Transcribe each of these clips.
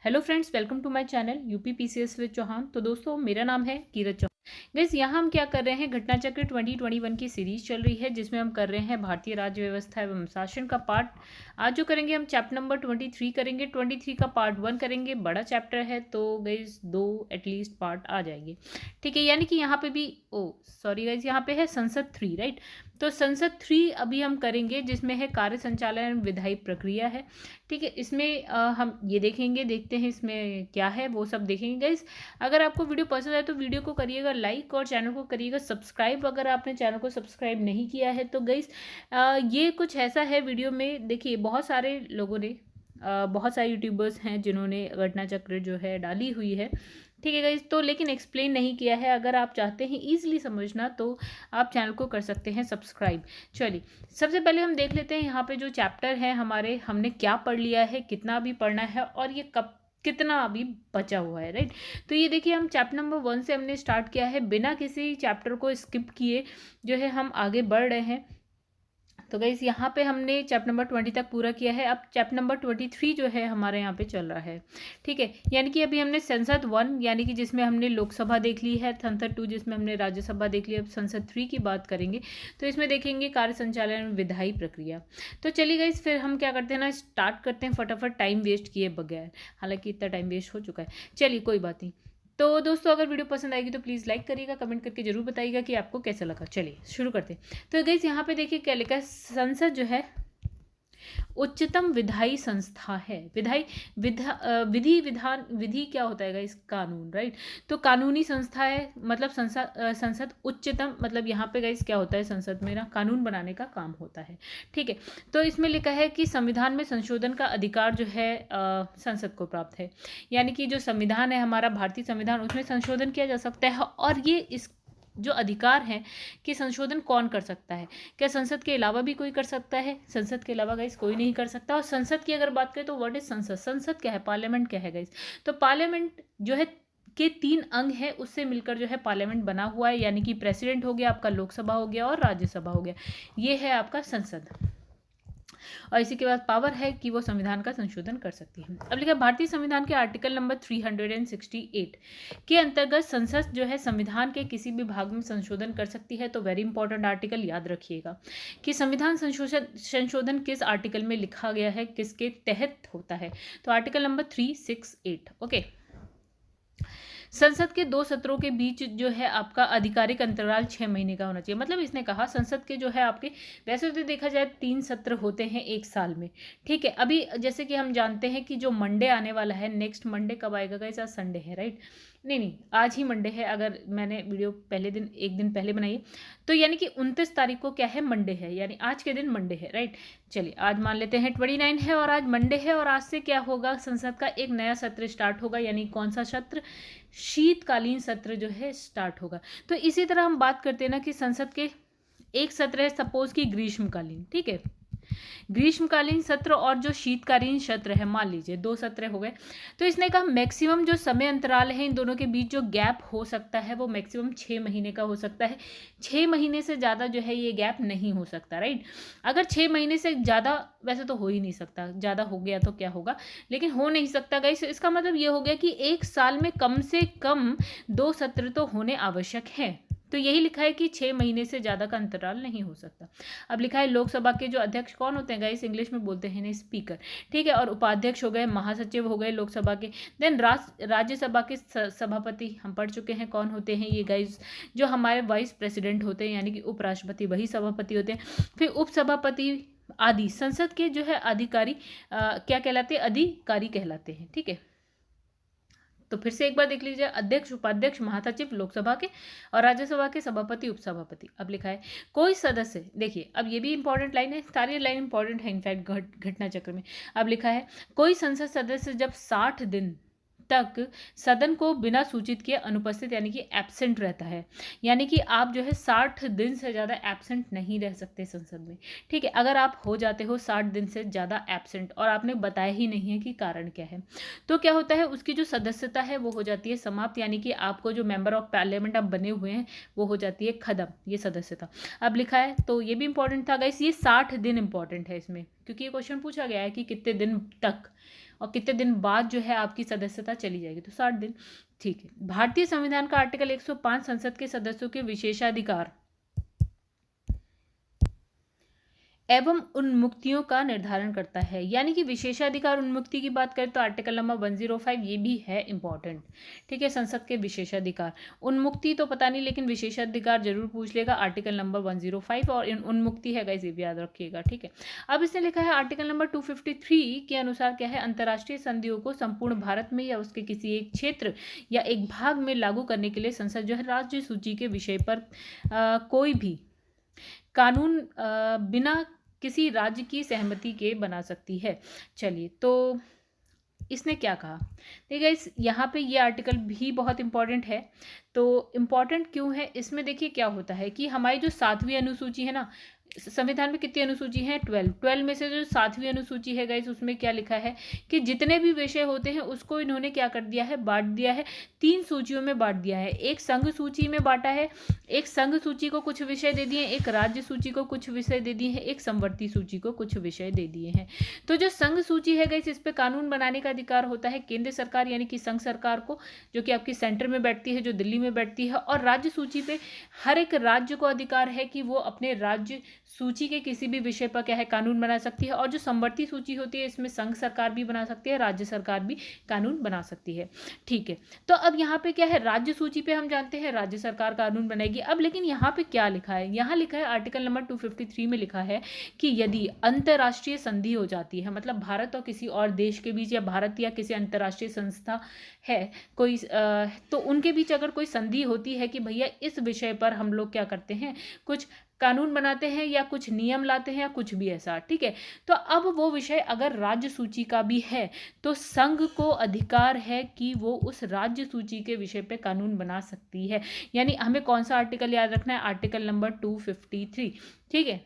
Hello friends, welcome to my channel UP PCS with Chauhan. तो दोस्तों, मेरा नाम है कीरत चौहान। गाइस, यहाँ हम क्या कर रहे हैं, घटना चक्र 2021 की सीरीज चल रही है जिसमें हम कर रहे हैं भारतीय राज्य व्यवस्था एवं शासन का पार्ट। आज जो करेंगे हम चैप्टर नंबर 23 करेंगे। 23 का पार्ट 1 करेंगे। बड़ा चैप्टर है तो गाइस 2 एटलीस्ट पार्ट आ जाएंगे। ठीक है, यानी कि यहाँ पे भी सॉरी गाइस, यहाँ पे है संसद 3, राइट। तो संसद 3 अभी हम करेंगे जिसमें है कार्य संचालन एवं विधायी प्रक्रिया है। ठीक है, इसमें हम ये देखते हैं इसमें क्या है, वो सब देखेंगे गाइस। अगर आपको वीडियो पसंद आए तो वीडियो को करिएगा लाइक और चैनल को करिएगा सब्सक्राइब। अगर आपने चैनल को सब्सक्राइब नहीं किया है तो गाइस ये कुछ ऐसा है, वीडियो में देखिए बहुत सारे लोगों ने बहुत सारे यूट्यूबर्स हैं जिन्होंने घटना चक्र जो है डाली हुई है। ठीक है गाइस, तो लेकिन एक्सप्लेन नहीं किया है। अगर आप चाहते हैं ईजिली समझना तो आप चैनल को कर सकते हैं सब्सक्राइब। चलिए, सबसे पहले हम देख लेते हैं यहाँ पे जो चैप्टर है हमारे, हमने क्या पढ़ लिया है, कितना अभी पढ़ना है और ये कब कितना अभी बचा हुआ है, राइट। तो ये देखिए, हम चैप्टर नंबर 1 से हमने स्टार्ट किया है, बिना किसी चैप्टर को स्किप किए जो है हम आगे बढ़ रहे हैं। तो गाइस, यहाँ पे हमने चैप्टर नंबर 20 तक पूरा किया है। अब चैप्टर नंबर 23 जो है हमारे यहाँ पे चल रहा है। ठीक है, यानी कि अभी हमने संसद 1 यानी कि जिसमें हमने लोकसभा देख ली है, संसद 2 जिसमें हमने राज्यसभा देख ली। अब संसद 3 की बात करेंगे तो इसमें देखेंगे कार्य संचालन विधायी प्रक्रिया। तो चलिए गाइस, फिर हम क्या करते हैं ना, स्टार्ट करते हैं फटाफट टाइम वेस्ट किए बगैर। हालांकि इतना टाइम वेस्ट हो चुका है, चलिए कोई बात नहीं। तो दोस्तों, अगर वीडियो पसंद आएगी तो प्लीज़ लाइक करिएगा, कमेंट करके जरूर बताइएगा कि आपको कैसा लगा। चलिए शुरू करते हैं। तो गाइस, यहाँ पे देखिए क्या लिखा है, संसद जो है उच्चतम विधायी संस्था है। विधि क्या होता है गाइस, कानून, राइट। तो कानूनी संस्था है, मतलब संसद उच्चतम, मतलब यहाँ पे गाइस क्या होता है, संसद में ना कानून बनाने का काम होता है। ठीक है, तो इसमें लिखा है कि संविधान में संशोधन का अधिकार जो है संसद को प्राप्त है। यानी कि जो संविधान है हमारा, भारतीय संविधान, उसमें संशोधन किया जा सकता है। और ये इस जो अधिकार है कि संशोधन कौन कर सकता है, क्या संसद के अलावा भी कोई कर सकता है? संसद के अलावा गाइस कोई नहीं कर सकता। और संसद की अगर बात करें तो व्हाट इज संसद, संसद क्या है, पार्लियामेंट क्या है गाइस। तो पार्लियामेंट जो है के 3 अंग है, उससे मिलकर जो है पार्लियामेंट बना हुआ है। यानी कि प्रेसिडेंट हो गया आपका, लोकसभा हो गया और राज्यसभा हो गया, ये है आपका संसद। और इसी के बाद पावर है कि वो संविधान का संशोधन कर सकती है। अब लिखा भारतीय संविधान के आर्टिकल नंबर 368 के अंतर्गत संसद जो है संविधान के किसी भी भाग में संशोधन कर सकती है। तो वेरी इंपॉर्टेंट आर्टिकल याद रखिएगा कि संविधान संशोधन किस आर्टिकल में लिखा गया है, किसके तहत होता है। तो आर्टिकल नंबर 368। ओके, संसद के 2 सत्रों के बीच जो है आपका आधिकारिक अंतराल 6 महीने का होना चाहिए। मतलब इसने कहा संसद के जो है आपके, वैसे तो देखा जाए 3 सत्र होते हैं एक साल में। ठीक है, अभी जैसे कि हम जानते हैं कि जो मंडे आने वाला है, नेक्स्ट मंडे कब आएगा गाइस, आज संडे है, राइट। नहीं, आज ही मंडे है, अगर मैंने वीडियो पहले दिन एक दिन पहले बनाई तो यानी कि 29 तारीख को क्या है, मंडे है, यानी आज के दिन मंडे है, राइट। चलिए, आज मान लेते हैं 29 है और आज मंडे है। और आज से क्या होगा, संसद का एक नया सत्र स्टार्ट होगा। यानी कौन सा सत्र, शीतकालीन सत्र जो है स्टार्ट होगा। तो इसी तरह हम बात करते हैं ना कि संसद के एक सत्र है सपोज की ग्रीष्मकालीन, ठीक है, ग्रीष्मकालीन सत्र और जो शीतकालीन सत्र है, मान लीजिए 2 सत्र हो गए। तो इसने कहा मैक्सिमम जो समय अंतराल है इन दोनों के बीच जो गैप हो सकता है वो मैक्सिमम 6 महीने का हो सकता है। 6 महीने से ज़्यादा जो है ये गैप नहीं हो सकता, राइट। अगर 6 महीने से ज़्यादा, वैसे तो हो ही नहीं सकता, ज़्यादा हो गया तो क्या होगा, लेकिन हो नहीं सकता गाइस। इसका मतलब ये हो गया कि एक साल में कम से कम 2 सत्र तो होने आवश्यक है। तो यही लिखा है कि 6 महीने से ज़्यादा का अंतराल नहीं हो सकता। अब लिखा है लोकसभा के जो अध्यक्ष कौन होते हैं गाइस, इंग्लिश में बोलते हैं इन्हें स्पीकर, ठीक है। और उपाध्यक्ष हो गए, महासचिव हो गए लोकसभा के। देन राज्यसभा के सभापति हम पढ़ चुके हैं कौन होते हैं ये गाइस, जो हमारे वाइस प्रेसिडेंट होते हैं, यानी कि उपराष्ट्रपति वही सभापति होते हैं। फिर उपसभापति आदि संसद के जो है अधिकारी क्या कहलाते हैं, अधिकारी कहलाते हैं, ठीक है। तो फिर से एक बार देख लीजिए, अध्यक्ष, उपाध्यक्ष, महासचिव लोकसभा के और राज्यसभा के सभापति, उपसभापति। अब लिखा है कोई सदस्य, देखिए अब ये भी इंपॉर्टेंट लाइन है, सारी लाइन इंपॉर्टेंट है इनफैक्ट घटना चक्र में। अब लिखा है कोई संसद सदस्य जब 60 दिन तक सदन को बिना सूचित किए अनुपस्थित यानी कि एब्सेंट रहता है, यानी कि आप जो है 60 दिन से ज़्यादा एब्सेंट नहीं रह सकते संसद में, ठीक है। अगर आप हो जाते हो 60 दिन से ज़्यादा एब्सेंट और आपने बताया ही नहीं है कि कारण क्या है, तो क्या होता है, उसकी जो सदस्यता है वो हो जाती है समाप्त। यानी कि आपको जो मेंबर ऑफ पार्लियामेंट आप बने हुए हैं वो हो जाती है खत्म, ये सदस्यता। अब लिखा है, तो ये भी इंपॉर्टेंट था गाइस, ये 60 दिन इंपॉर्टेंट है इसमें, क्योंकि ये क्वेश्चन पूछा गया है कि कितने दिन तक, और कितने दिन बाद जो है आपकी सदस्यता चली जाएगी, तो 60 दिन। ठीक है। भारतीय संविधान का आर्टिकल 105 संसद के सदस्यों के विशेषाधिकार एवं उन्मुक्तियों का निर्धारण करता है। यानी कि विशेषाधिकार उन्मुक्ति की बात करें तो आर्टिकल नंबर 105 ये भी है इंपॉर्टेंट। ठीक है, संसद के विशेषाधिकार, उन्मुक्ति तो पता नहीं लेकिन विशेषाधिकार जरूर पूछ लेगा, आर्टिकल नंबर 105 और उन्मुक्ति है गाइस, ये भी याद रखिएगा। ठीक है, अब इसने लिखा है आर्टिकल नंबर 253 के अनुसार क्या है, अंतर्राष्ट्रीय संधियों को संपूर्ण भारत में या उसके किसी एक क्षेत्र या एक भाग में लागू करने के लिए संसद जो है राज्य सूची के विषय पर कोई भी कानून बिना किसी राज्य की सहमति के बना सकती है। चलिए, तो इसने क्या कहा, देखिए इस यहाँ पे ये आर्टिकल भी बहुत इंपॉर्टेंट है। तो इम्पॉर्टेंट क्यों है, इसमें देखिए क्या होता है कि हमारी जो 7वीं अनुसूची है ना, संविधान में कितनी अनुसूची है, 12 में से जो 7वीं अनुसूची है गाइस, उसमें क्या लिखा है कि जितने भी विषय होते हैं उसको इन्होंने क्या कर दिया है, बांट दिया है, 3 सूचियों में बांट दिया है। एक संघ सूची में बांटा है, एक संघ सूची को कुछ विषय दे दिए, एक राज्य सूची को कुछ विषय दे दिए हैं, एक समवर्ती सूची को कुछ विषय दे दिए हैं। तो जो संघ सूची है गाइस, इस पर कानून बनाने का अधिकार होता है केंद्र सरकार यानी कि संघ सरकार को, जो कि आपकी सेंटर में बैठती है, जो दिल्ली में बैठती है। और राज्य सूची पे हर एक राज्य को अधिकार है कि वो अपने राज्य सूची के किसी भी विषय पर क्या है, कानून बना सकती है। और जो समवर्ती सूची होती है, इसमें संघ सरकार भी बना सकती है, राज्य सरकार भी कानून बना सकती है। ठीक है, तो अब यहाँ पे क्या है, राज्य सूची पे हम जानते हैं राज्य सरकार कानून बनाएगी। अब लेकिन यहाँ पे क्या लिखा है, यहाँ लिखा है आर्टिकल नंबर 253 में लिखा है कि यदि अंतर्राष्ट्रीय संधि हो जाती है, मतलब भारत और किसी और देश के बीच या भारत या किसी अंतर्राष्ट्रीय संस्था है कोई, तो उनके बीच अगर कोई संधि होती है कि भैया इस विषय पर हम लोग क्या करते हैं, कुछ कानून बनाते हैं या कुछ नियम लाते हैं या कुछ भी ऐसा। ठीक है, तो अब वो विषय अगर राज्य सूची का भी है तो संघ को अधिकार है कि वो उस राज्य सूची के विषय पे कानून बना सकती है। यानी हमें कौन सा आर्टिकल याद रखना है, आर्टिकल नंबर 253। ठीक है,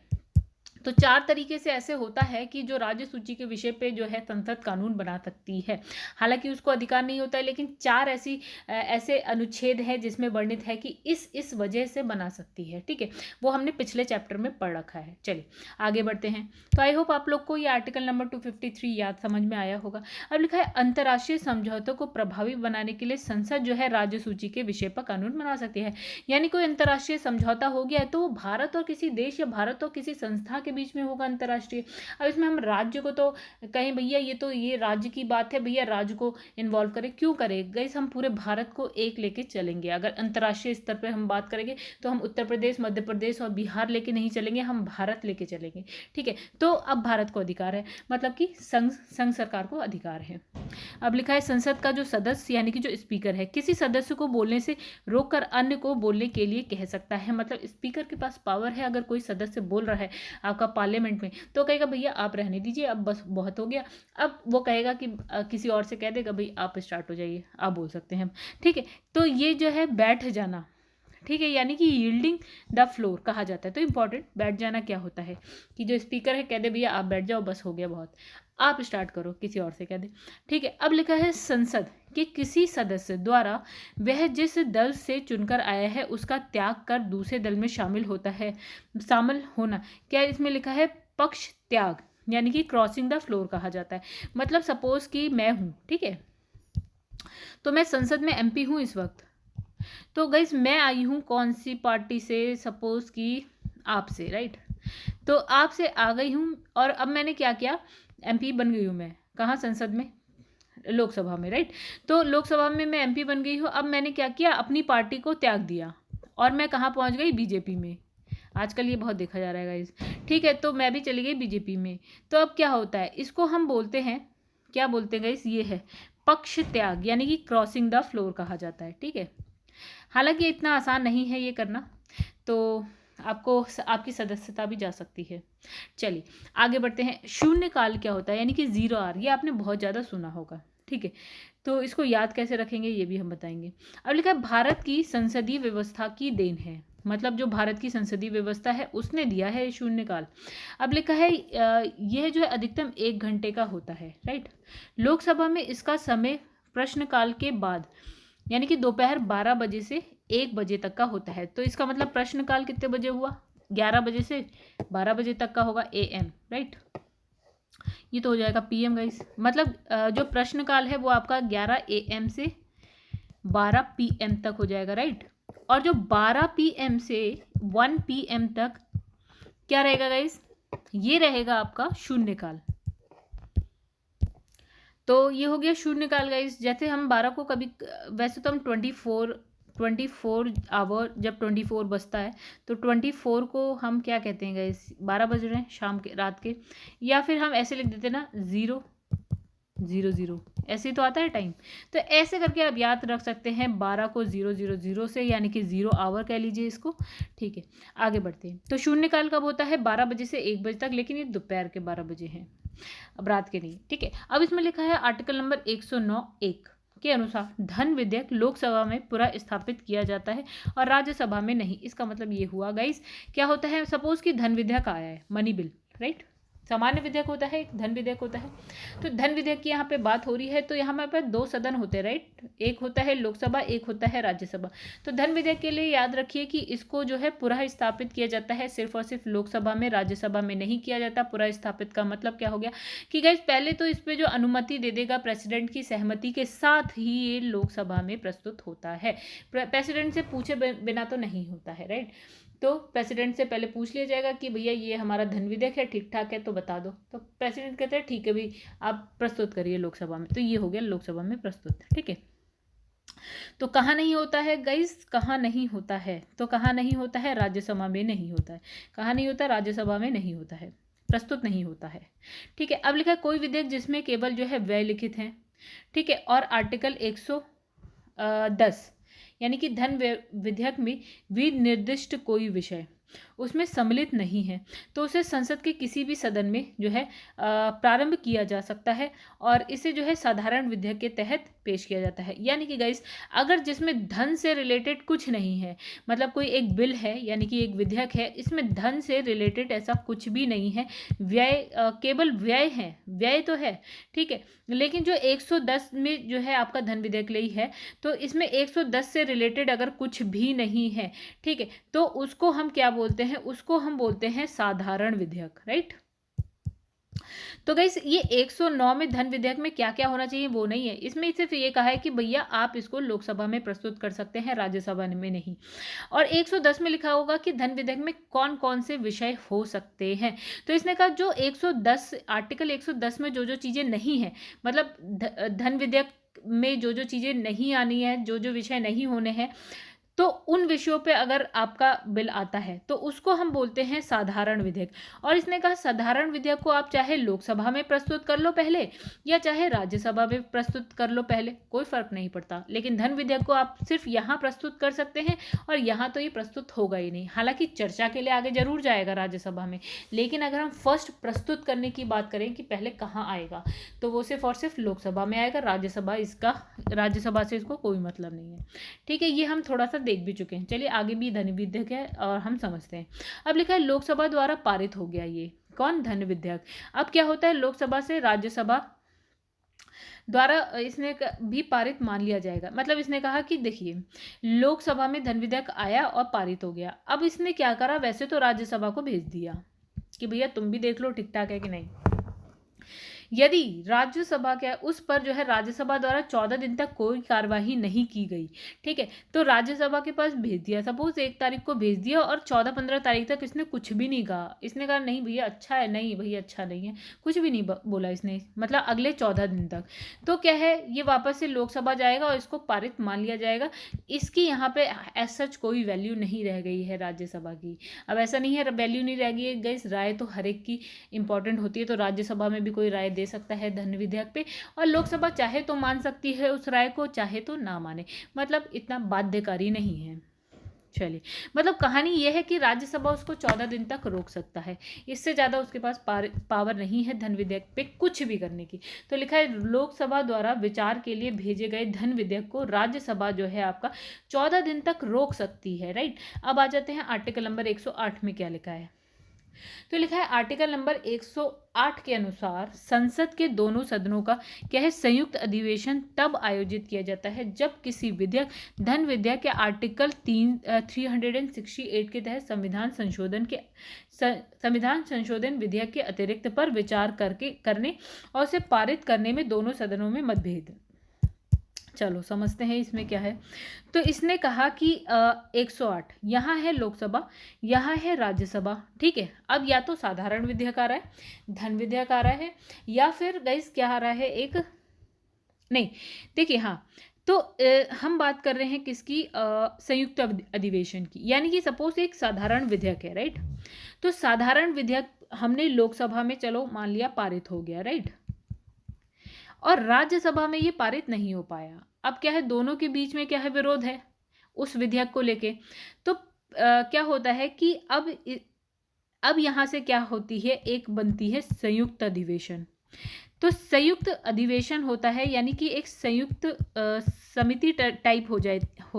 तो 4 तरीके से ऐसे होता है कि जो राज्य सूची के विषय पे जो है संसद कानून बना सकती है। हालांकि उसको अधिकार नहीं होता है, लेकिन 4 ऐसे अनुच्छेद हैं जिसमें वर्णित है कि इस वजह से बना सकती है। ठीक है, वो हमने पिछले चैप्टर में पढ़ रखा है। चलिए आगे बढ़ते हैं। तो आई होप आप लोग को ये आर्टिकल नंबर 253 याद समझ में आया होगा। अब लिखा है अंतर्राष्ट्रीय समझौतों को प्रभावी बनाने के लिए संसद जो है राज्य सूची के विषय पर कानून बना सकती है। यानी कोई अंतर्राष्ट्रीय समझौता हो गया है तो वो भारत और किसी देश या भारत और किसी संस्था के बीच में होगा अंतर्राष्ट्रीय। अब इसमें हम राज्य को तो कहें भैया ये राज्य की बात है, भैया राज्य को इन्वॉल्व करें, क्यों करें गाइस, हम पूरे भारत को एक लेके चलेंगे। अगर अंतर्राष्ट्रीय स्तर पर हम बात करेंगे तो हम उत्तर प्रदेश, मध्य प्रदेश और बिहार लेके नहीं चलेंगे, हम भारत लेके चलेंगे। ठीक है, तो अब भारत को अधिकार है, मतलब कि संघ सरकार को अधिकार है। अब लिखा है संसद का जो सदस्य यानी कि जो स्पीकर है किसी सदस्य को बोलने से रोककर अन्य को बोलने के लिए कह सकता है। मतलब स्पीकर के पास पावर है, अगर कोई सदस्य बोल रहा है आपका पार्लियामेंट में तो कहेगा भैया आप रहने दीजिए, अब बस बहुत हो गया। अब वो कहेगा कि किसी और से कह देगा भाई आप स्टार्ट हो जाइए, आप बोल सकते हैं। ठीक है, तो ये जो है बैठ जाना, ठीक है, यानी कि यील्डिंग द फ्लोर कहा जाता है। तो इंपॉर्टेंट, बैठ जाना क्या होता है कि जो स्पीकर है कह दे भैया आप बैठ जाओ, बस हो गया बहुत, आप स्टार्ट करो, किसी और से कह दे। ठीक है, अब लिखा है संसद के किसी सदस्य द्वारा वह जिस दल से चुनकर आया है उसका त्याग कर दूसरे दल में शामिल होना। क्या इसमें लिखा है पक्ष त्याग, यानी कि क्रॉसिंग द फ्लोर कहा जाता है। मतलब सपोज कि मैं हूँ, ठीक है, तो मैं संसद में MP हूँ इस वक्त, तो गाइस मैं आई हूँ कौन सी पार्टी से, सपोज कि आपसे, राइट, तो आपसे आ गई हूँ और अब मैंने क्या किया, MP बन गई हूँ मैं, कहाँ, संसद में, लोकसभा में, राइट। तो लोकसभा में मैं MP बन गई हूँ। अब मैंने क्या किया, अपनी पार्टी को त्याग दिया और मैं कहाँ पहुँच गई, BJP में। आजकल ये बहुत देखा जा रहा है गाइस। ठीक है, तो मैं भी चली गई BJP में। तो अब क्या होता है, इसको हम बोलते हैं, क्या बोलते हैं गाइस, ये है पक्ष त्याग, यानी कि क्रॉसिंग द फ्लोर कहा जाता है। ठीक है, हालांकि इतना आसान नहीं है ये करना, तो आपको आपकी सदस्यता भी जा सकती है। चलिए आगे बढ़ते हैं। शून्य काल क्या होता है, यानी कि 0 आवर, ये आपने बहुत ज़्यादा सुना होगा। ठीक है, तो इसको याद कैसे रखेंगे ये भी हम बताएंगे। अब लिखा है भारत की संसदीय व्यवस्था की देन है, मतलब जो भारत की संसदीय व्यवस्था है उसने दिया है शून्यकाल। अब लिखा है यह जो है अधिकतम 1 घंटे का होता है, राइट। लोकसभा में इसका समय प्रश्नकाल के बाद यानी कि दोपहर 12 बजे से 1 बजे तक का होता है। तो इसका मतलब प्रश्नकाल कितने बजे हुआ, 11 बजे से 12 बजे तक का होगा, AM, राइट। ये तो हो जाएगा PM गाइस। मतलब जो प्रश्नकाल है वो आपका 11 AM से 12 PM तक हो जाएगा, राइट। और जो 12 PM से 1 PM तक क्या रहेगा गाइस, ये रहेगा आपका शून्यकाल। तो ये हो गया शून्यकाल गाइस। जैसे हम 12 को कभी, वैसे तो हम 24 आवर, जब 24 बजता है तो 24 को हम क्या कहते हैं गाइस, 12 बज रहे हैं शाम के, रात के, या फिर हम ऐसे लिख देते ना 0:00, ऐसे ही तो आता है टाइम। तो ऐसे करके आप याद रख सकते हैं 12 को 0:00 से, यानी कि 0 आवर कह लीजिए इसको। ठीक है, आगे बढ़ते हैं। तो शून्यकाल कब होता है, 12 बजे से 1 बजे तक, लेकिन ये दोपहर के 12 बजे हैं, अब रात के नहीं। ठीक है, अब इसमें लिखा है आर्टिकल नंबर 109(1) के अनुसार धन विधेयक लोकसभा में पूरा स्थापित किया जाता है और राज्यसभा में नहीं। इसका मतलब ये हुआ गाइस, क्या होता है, सपोज कि धन विधेयक आया है, मनी बिल, राइट। सामान्य विधेयक होता है, एक धन विधेयक होता है। तो धन विधेयक की यहाँ पे बात हो रही है, तो यहाँ पे 2 सदन होते हैं, राइट। एक होता है लोकसभा, एक होता है राज्यसभा। तो धन विधेयक के लिए याद रखिए कि इसको जो है पुनः स्थापित किया जाता है सिर्फ और सिर्फ लोकसभा में, राज्यसभा में नहीं किया जाता। पुनः स्थापित का मतलब क्या हो गया कि गाइस, पहले तो इस पे जो अनुमति दे देगा प्रेसिडेंट की सहमति के साथ ही ये लोकसभा में प्रस्तुत होता है। प्रेसिडेंट से पूछे बिना तो नहीं होता है, राइट। तो प्रेसिडेंट से पहले पूछ लिया जाएगा कि भैया ये हमारा धन विधेयक है, ठीक ठाक है तो बता दो। तो प्रेसिडेंट कहते हैं ठीक है भाई, आप प्रस्तुत करिए लोकसभा में। तो ये हो गया लोकसभा में प्रस्तुत, ठीक है। तो कहाँ नहीं होता है गाइस, कहाँ नहीं होता है, तो कहाँ नहीं होता है, राज्यसभा में नहीं होता है। कहाँ नहीं होता, राज्यसभा में नहीं होता है, प्रस्तुत नहीं होता है। ठीक है, अब लिखा है कोई विधेयक जिसमें केवल जो है व्यय लिखित है, ठीक है, और आर्टिकल 110 यानी कि धन विधेयक में विनिर्दिष्ट कोई विषय उसमें सम्मिलित नहीं है, तो उसे संसद के किसी भी सदन में जो है प्रारंभ किया जा सकता है और इसे जो है साधारण विधेयक के तहत पेश किया जाता है। यानी कि गाइस, अगर जिसमें धन से रिलेटेड कुछ नहीं है, मतलब कोई एक बिल है यानी कि एक विधेयक है, इसमें धन से रिलेटेड ऐसा कुछ भी नहीं है, व्यय केवल व्यय है, व्यय तो है, ठीक है, लेकिन जो 110 में जो है आपका धन विधेयक ले है, तो इसमें 110 से रिलेटेड अगर कुछ भी नहीं है, ठीक है, तो उसको हम क्या बोलते हैं, उसको हम बोलते हैं साधारण विधेयक, राइट। तो गाइस, ये 109 में धन विधेयक में क्या क्या होना चाहिए वो नहीं है, इसमें सिर्फ ये कहा है कि भैया आप इसको लोकसभा में प्रस्तुत कर सकते हैं, राज्यसभा में नहीं। और 110 में लिखा होगा कि धन विधेयक में कौन कौन से विषय हो सकते हैं। तो इसने कहा जो 110 आर्टिकल 110 में जो जो चीजें नहीं है, मतलब धन विधेयक में जो जो चीजें नहीं आनी है, जो जो विषय नहीं होने हैं, तो उन विषयों पे अगर आपका बिल आता है तो उसको हम बोलते हैं साधारण विधेयक। और इसने कहा साधारण विधेयक को आप चाहे लोकसभा में प्रस्तुत कर लो पहले या चाहे राज्यसभा में प्रस्तुत कर लो पहले, कोई फर्क नहीं पड़ता, लेकिन धन विधेयक को आप सिर्फ यहाँ प्रस्तुत कर सकते हैं और यहाँ तो ये प्रस्तुत होगा ही नहीं। हालांकि चर्चा के लिए आगे जरूर जाएगा राज्यसभा में, लेकिन अगर हम फर्स्ट प्रस्तुत करने की बात करें कि पहले कहाँ आएगा, तो वो सिर्फ और सिर्फ लोकसभा में आएगा, राज्यसभा से इसको कोई मतलब नहीं है। ठीक है, ये हम थोड़ा सा देख भी चुके हैं। चलिए आगे भी धन विधेयक है और हम समझते हैं। अब लिखा है लोकसभा द्वारा पारित हो गया, ये कौन, धन विधेयक। अब क्या होता है, लोकसभा से राज्यसभा द्वारा इसने भी पारित मान लिया जाएगा। मतलब इसने कहा कि देखिए, लोकसभा में धन विधेयक आया और पारित हो गया, अब इसने क्या करा, वैसे तो राज्यसभा को भेज दिया कि भैया तुम भी देख लो ठीक ठाक है कि नहीं। यदि राज्यसभा के उस पर जो है राज्यसभा द्वारा 14 दिन तक कोई कार्यवाही नहीं की गई, ठीक है, तो राज्यसभा के पास भेज दिया, सपोज 1 तारीख को भेज दिया और 14-15 तारीख तक इसने कुछ भी नहीं कहा, इसने कहा नहीं भैया अच्छा है, नहीं भैया अच्छा नहीं है, कुछ भी नहीं बोला इसने, मतलब अगले 14 दिन तक, तो क्या है, ये वापस से लोकसभा जाएगा और इसको पारित मान लिया जाएगा। इसकी यहाँ पे एज सच कोई वैल्यू नहीं रह गई है राज्यसभा की। अब ऐसा नहीं है वैल्यू नहीं रह गई है गाइस, राय तो हर एक की इंपॉर्टेंट होती है, तो राज्यसभा में भी कोई राय दे सकता है धन विधेयक पे, और लोकसभा चाहे तो मान सकती है उस राय को, चाहे तो ना माने, मतलब इतना बाध्यकारी नहीं है। चलिए, मतलब कहानी यह है कि राज्यसभा उसको 14 दिन तक रोक सकता है, इससे ज़्यादा उसके पास पावर नहीं है धन विधेयक पे कुछ भी करने की। तो लिखा है लोकसभा द्वारा विचार के लिए भेजे गए धन विधेयक को राज्यसभा जो है आपका 14 दिन तक रोक सकती है, राइट। अब आ जाते हैं आर्टिकल नंबर 108 में क्या लिखा है। तो लिखा है आर्टिकल नंबर 108 के अनुसार संसद के दोनों सदनों का क्या है संयुक्त अधिवेशन तब आयोजित किया जाता है जब किसी विधेयक धन विधेयक के आर्टिकल 368 के तहत संविधान संशोधन विधेयक के अतिरिक्त पर विचार करने और उसे पारित करने में दोनों सदनों में मतभेद। चलो समझते हैं इसमें क्या है। तो इसने कहा कि 108 यहाँ है लोकसभा, यहाँ है राज्यसभा, ठीक है। अब या तो साधारण विधेयक आ रहा है, धन विधेयक आ रहा है, या फिर गाइस क्या आ रहा है एक, नहीं देखिए हाँ, तो हम बात कर रहे हैं किसकी, संयुक्त अधिवेशन की। यानी कि सपोज एक साधारण विधेयक है, राइट। तो साधारण विधेयक हमने लोकसभा में चलो मान लिया पारित हो गया, राइट, और राज्यसभा में ये पारित नहीं हो पाया। अब क्या है, दोनों के बीच में क्या है, विरोध है उस विधेयक को लेके। तो क्या होता है कि अब यहाँ से क्या होती है, एक बनती है संयुक्त अधिवेशन। तो संयुक्त अधिवेशन होता है यानी कि एक संयुक्त समिति टाइप हो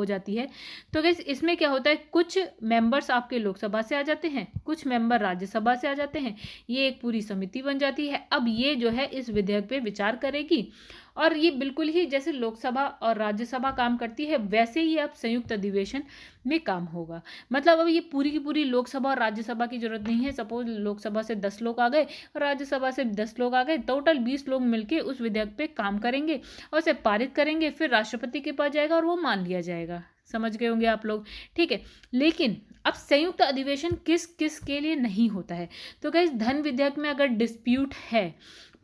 जाती है। तो गाइस इसमें क्या होता है, कुछ मेंबर्स आपके लोकसभा से आ जाते हैं, कुछ मेंबर राज्यसभा से आ जाते हैं, ये एक पूरी समिति बन जाती है। अब ये जो है इस विधेयक पे विचार करेगी, और ये बिल्कुल ही जैसे लोकसभा और राज्यसभा काम करती है वैसे ही अब संयुक्त अधिवेशन में काम होगा। मतलब अब ये पूरी की पूरी लोकसभा और राज्यसभा की जरूरत नहीं है। सपोज लोकसभा से 10 लोग आ गए और राज्यसभा से 10 लोग आ गए, टोटल 20 लोग मिलके उस विधेयक पे काम करेंगे और उसे पारित करेंगे, फिर राष्ट्रपति के पास जाएगा और वो मान लिया जाएगा। समझ गए होंगे आप लोग, ठीक है। लेकिन अब संयुक्त अधिवेशन किस किस के लिए नहीं होता है, तो गाइस धन विधेयक में अगर डिस्प्यूट है,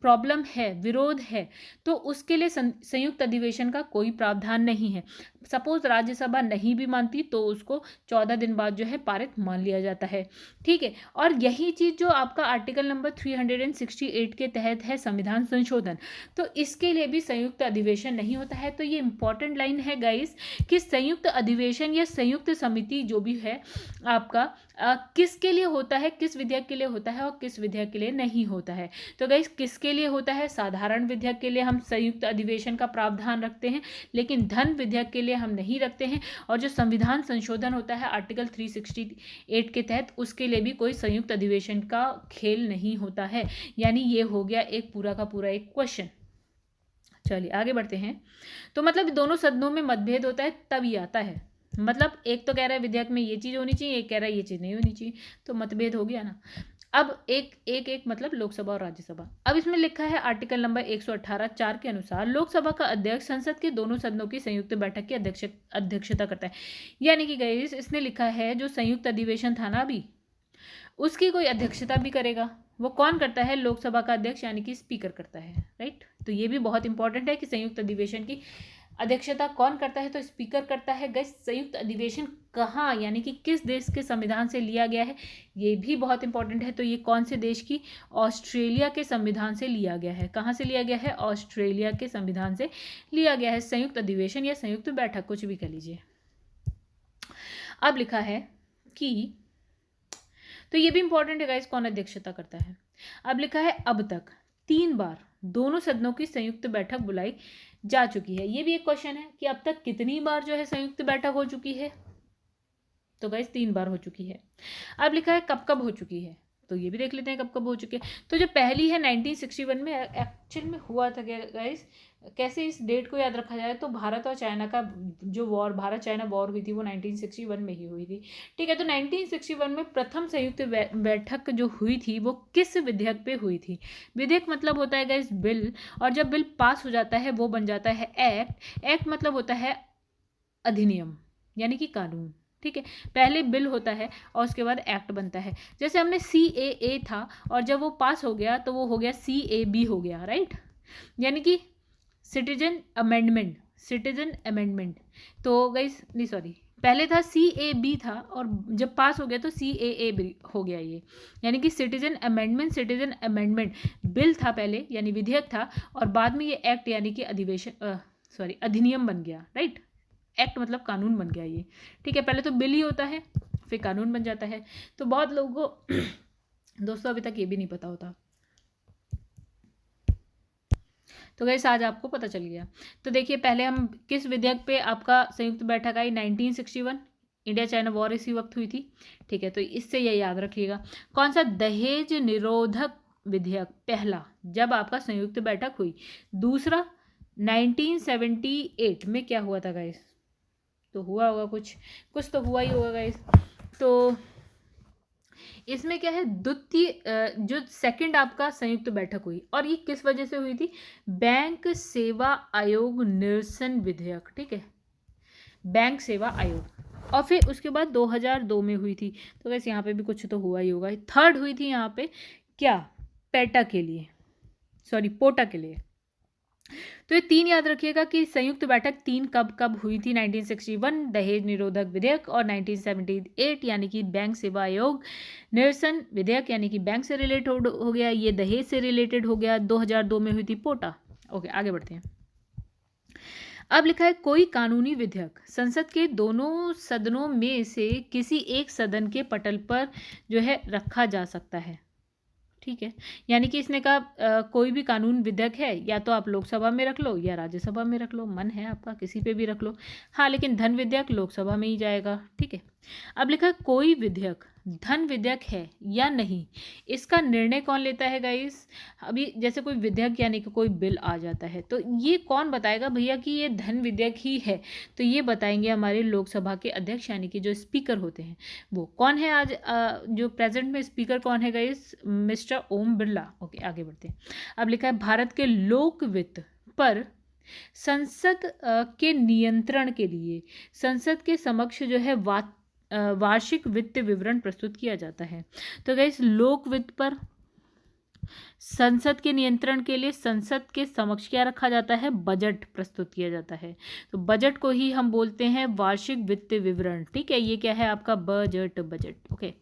प्रॉब्लम है, विरोध है, तो उसके लिए संयुक्त अधिवेशन का कोई प्रावधान नहीं है। सपोज राज्यसभा नहीं भी मानती तो उसको 14 दिन बाद जो है पारित मान लिया जाता है, ठीक है। और यही चीज़ जो आपका आर्टिकल नंबर 368 के तहत है संविधान संशोधन, तो इसके लिए भी संयुक्त अधिवेशन नहीं होता है। तो ये इंपॉर्टेंट लाइन है गाइस कि संयुक्त अधिवेशन या संयुक्त समिति जो भी है आपका किसके लिए होता है, किस विधेयक के लिए होता है और किस विधेयक के लिए नहीं होता है। तो गाइस किसके लिए होता है, साधारण विधेयक के लिए हम संयुक्त अधिवेशन का प्रावधान रखते हैं, लेकिन धन विधेयक के लिए हम नहीं रखते हैं। और जो संविधान संशोधन होता है आर्टिकल 368 के तहत, उसके लिए भी कोई संयुक्त अधिवेशन का खेल नहीं होता है। यानी ये हो गया एक पूरा का पूरा एक क्वेश्चन। चलिए आगे बढ़ते हैं। तो मतलब दोनों सदनों में मतभेद होता है तब ये आता है। मतलब एक तो कह रहा है विधेयक में ये चीज़ होनी चाहिए, एक कह रहा है ये चीज़ नहीं होनी चाहिए, तो मतभेद हो गया ना। अब एक मतलब लोकसभा और राज्यसभा। अब इसमें लिखा है आर्टिकल नंबर 118(4) के अनुसार लोकसभा का अध्यक्ष संसद के दोनों सदनों की संयुक्त बैठक की अध्यक्षता करता है। यानी कि गाइस इसने लिखा है जो संयुक्त अधिवेशन था ना अभी, उसकी कोई अध्यक्षता भी करेगा। वो कौन करता है, लोकसभा का अध्यक्ष यानी कि स्पीकर करता है, राइट। तो ये भी बहुत इंपॉर्टेंट है कि संयुक्त अधिवेशन की अध्यक्षता कौन करता है, तो स्पीकर करता है। गाइस संयुक्त अधिवेशन कहाँ यानी कि किस देश के संविधान से लिया गया है, ये भी बहुत इंपॉर्टेंट है। तो ये कौन से देश की, ऑस्ट्रेलिया के संविधान से लिया गया है। कहाँ से लिया गया है, ऑस्ट्रेलिया के संविधान से लिया गया है। संयुक्त अधिवेशन या संयुक्त बैठक कुछ भी कह लीजिए। अब लिखा है कि, तो ये भी इंपॉर्टेंट है गाइस कौन अध्यक्षता करता है। अब लिखा है अब तक 3 बार दोनों सदनों की संयुक्त बैठक बुलाई जा चुकी है। ये भी एक क्वेश्चन है कि अब तक कितनी बार जो है संयुक्त बैठक हो चुकी है, तो गाइस 3 बार हो चुकी है। अब लिखा है कब कब हो चुकी है, तो ये भी देख लेते हैं कब कब हो चुकी है। तो जो पहली है 1961 में, एक्चुअल में हुआ था क्या गाइस, कैसे इस डेट को याद रखा जाए, तो भारत और चाइना का जो वॉर, भारत चाइना वॉर हुई थी वो 1961 में ही हुई थी, ठीक है। तो 1961 में प्रथम संयुक्त बैठक जो हुई थी वो किस विधेयक पे हुई थी। विधेयक मतलब होता है गाइस बिल, और जब बिल पास हो जाता है वो बन जाता है एक्ट। एक्ट मतलब होता है अधिनियम यानी कि कानून, ठीक है। पहले बिल होता है और उसके बाद एक्ट बनता है। जैसे हमने CAA था और जब वो पास हो गया तो वो हो गया CAB हो गया, राइट। यानी कि सिटीजन अमेंडमेंट। तो गाइस नहीं सॉरी, पहले था CAB था और जब पास हो गया तो CAA हो गया ये, यानी कि सिटीजन अमेंडमेंट बिल था पहले यानी विधेयक था, और बाद में ये एक्ट यानी कि अधिनियम बन गया, राइट। एक्ट मतलब कानून बन गया ये, ठीक है। पहले तो बिल ही होता है फिर कानून बन जाता है। तो बहुत लोगों को दोस्तों अभी तक ये भी नहीं पता होता, तो गाइस आज आपको पता चल गया। तो देखिए पहले हम किस विधेयक पे आपका संयुक्त बैठक आई, 1961, इंडिया चाइना वॉर इसी वक्त हुई थी, ठीक है, तो इससे ये याद रखिएगा। कौन सा दहेज निरोधक विधेयक पहला, जब आपका संयुक्त बैठक हुई। दूसरा 1978 में क्या हुआ था गाइस, तो हुआ होगा कुछ कुछ तो हुआ ही होगा गाइस। तो इसमें क्या है, द्वितीय जो सेकंड आपका संयुक्त बैठक हुई, और ये किस वजह से हुई थी, बैंक सेवा आयोग निरसन विधेयक, ठीक है, बैंक सेवा आयोग। और फिर उसके बाद 2002 में हुई थी। तो वैसे यहाँ पे भी कुछ तो हुआ ही होगा। थर्ड हुई थी यहाँ पे क्या, पेटा के लिए, सॉरी पोटा के लिए। तो ये 3 याद रखिएगा कि संयुक्त बैठक 3 कब कब हुई थी, 1961 दहेज निरोधक विधेयक, और 1978 यानी कि बैंक सेवा आयोग निरसन विधेयक, यानी कि बैंक से रिलेटेड हो गया, ये दहेज से रिलेटेड हो गया। 2002 में हुई थी पोटा। ओके, आगे बढ़ते हैं। अब लिखा है कोई कानूनी विधेयक संसद के दोनों सदनों में से किसी एक सदन के पटल पर जो है रखा जा सकता है, ठीक है, यानी कि इसने कहा कोई भी कानून विधेयक है, या तो आप लोकसभा में रख लो या राज्यसभा में रख लो, मन है आपका किसी पे भी रख लो। हाँ, लेकिन धन विधेयक लोकसभा में ही जाएगा, ठीक है। अब लिखा है कोई विधेयक धन विधेयक है या नहीं, इसका निर्णय कौन लेता है गाइस। अभी जैसे कोई विधेयक यानी कि कोई बिल आ जाता है, तो ये कौन बताएगा भैया कि ये धन विधेयक ही है, तो ये बताएंगे हमारे लोकसभा के अध्यक्ष, यानी कि जो स्पीकर होते हैं। वो कौन है आज जो प्रेजेंट में स्पीकर कौन है guys, mister Om Birla. Okay, आगे बढ़ते हैं। अब लिखा है भारत के लोक वित्त पर संसद के नियंत्रण के लिए संसद के समक्ष जो है वार्षिक वित्त विवरण प्रस्तुत किया जाता है। तो गाइस लोक वित्त पर संसद के नियंत्रण के लिए संसद के समक्ष क्या रखा जाता है, बजट प्रस्तुत किया जाता है। तो बजट को ही हम बोलते हैं वार्षिक वित्त विवरण, ठीक है, ये क्या है आपका बजट। ओके,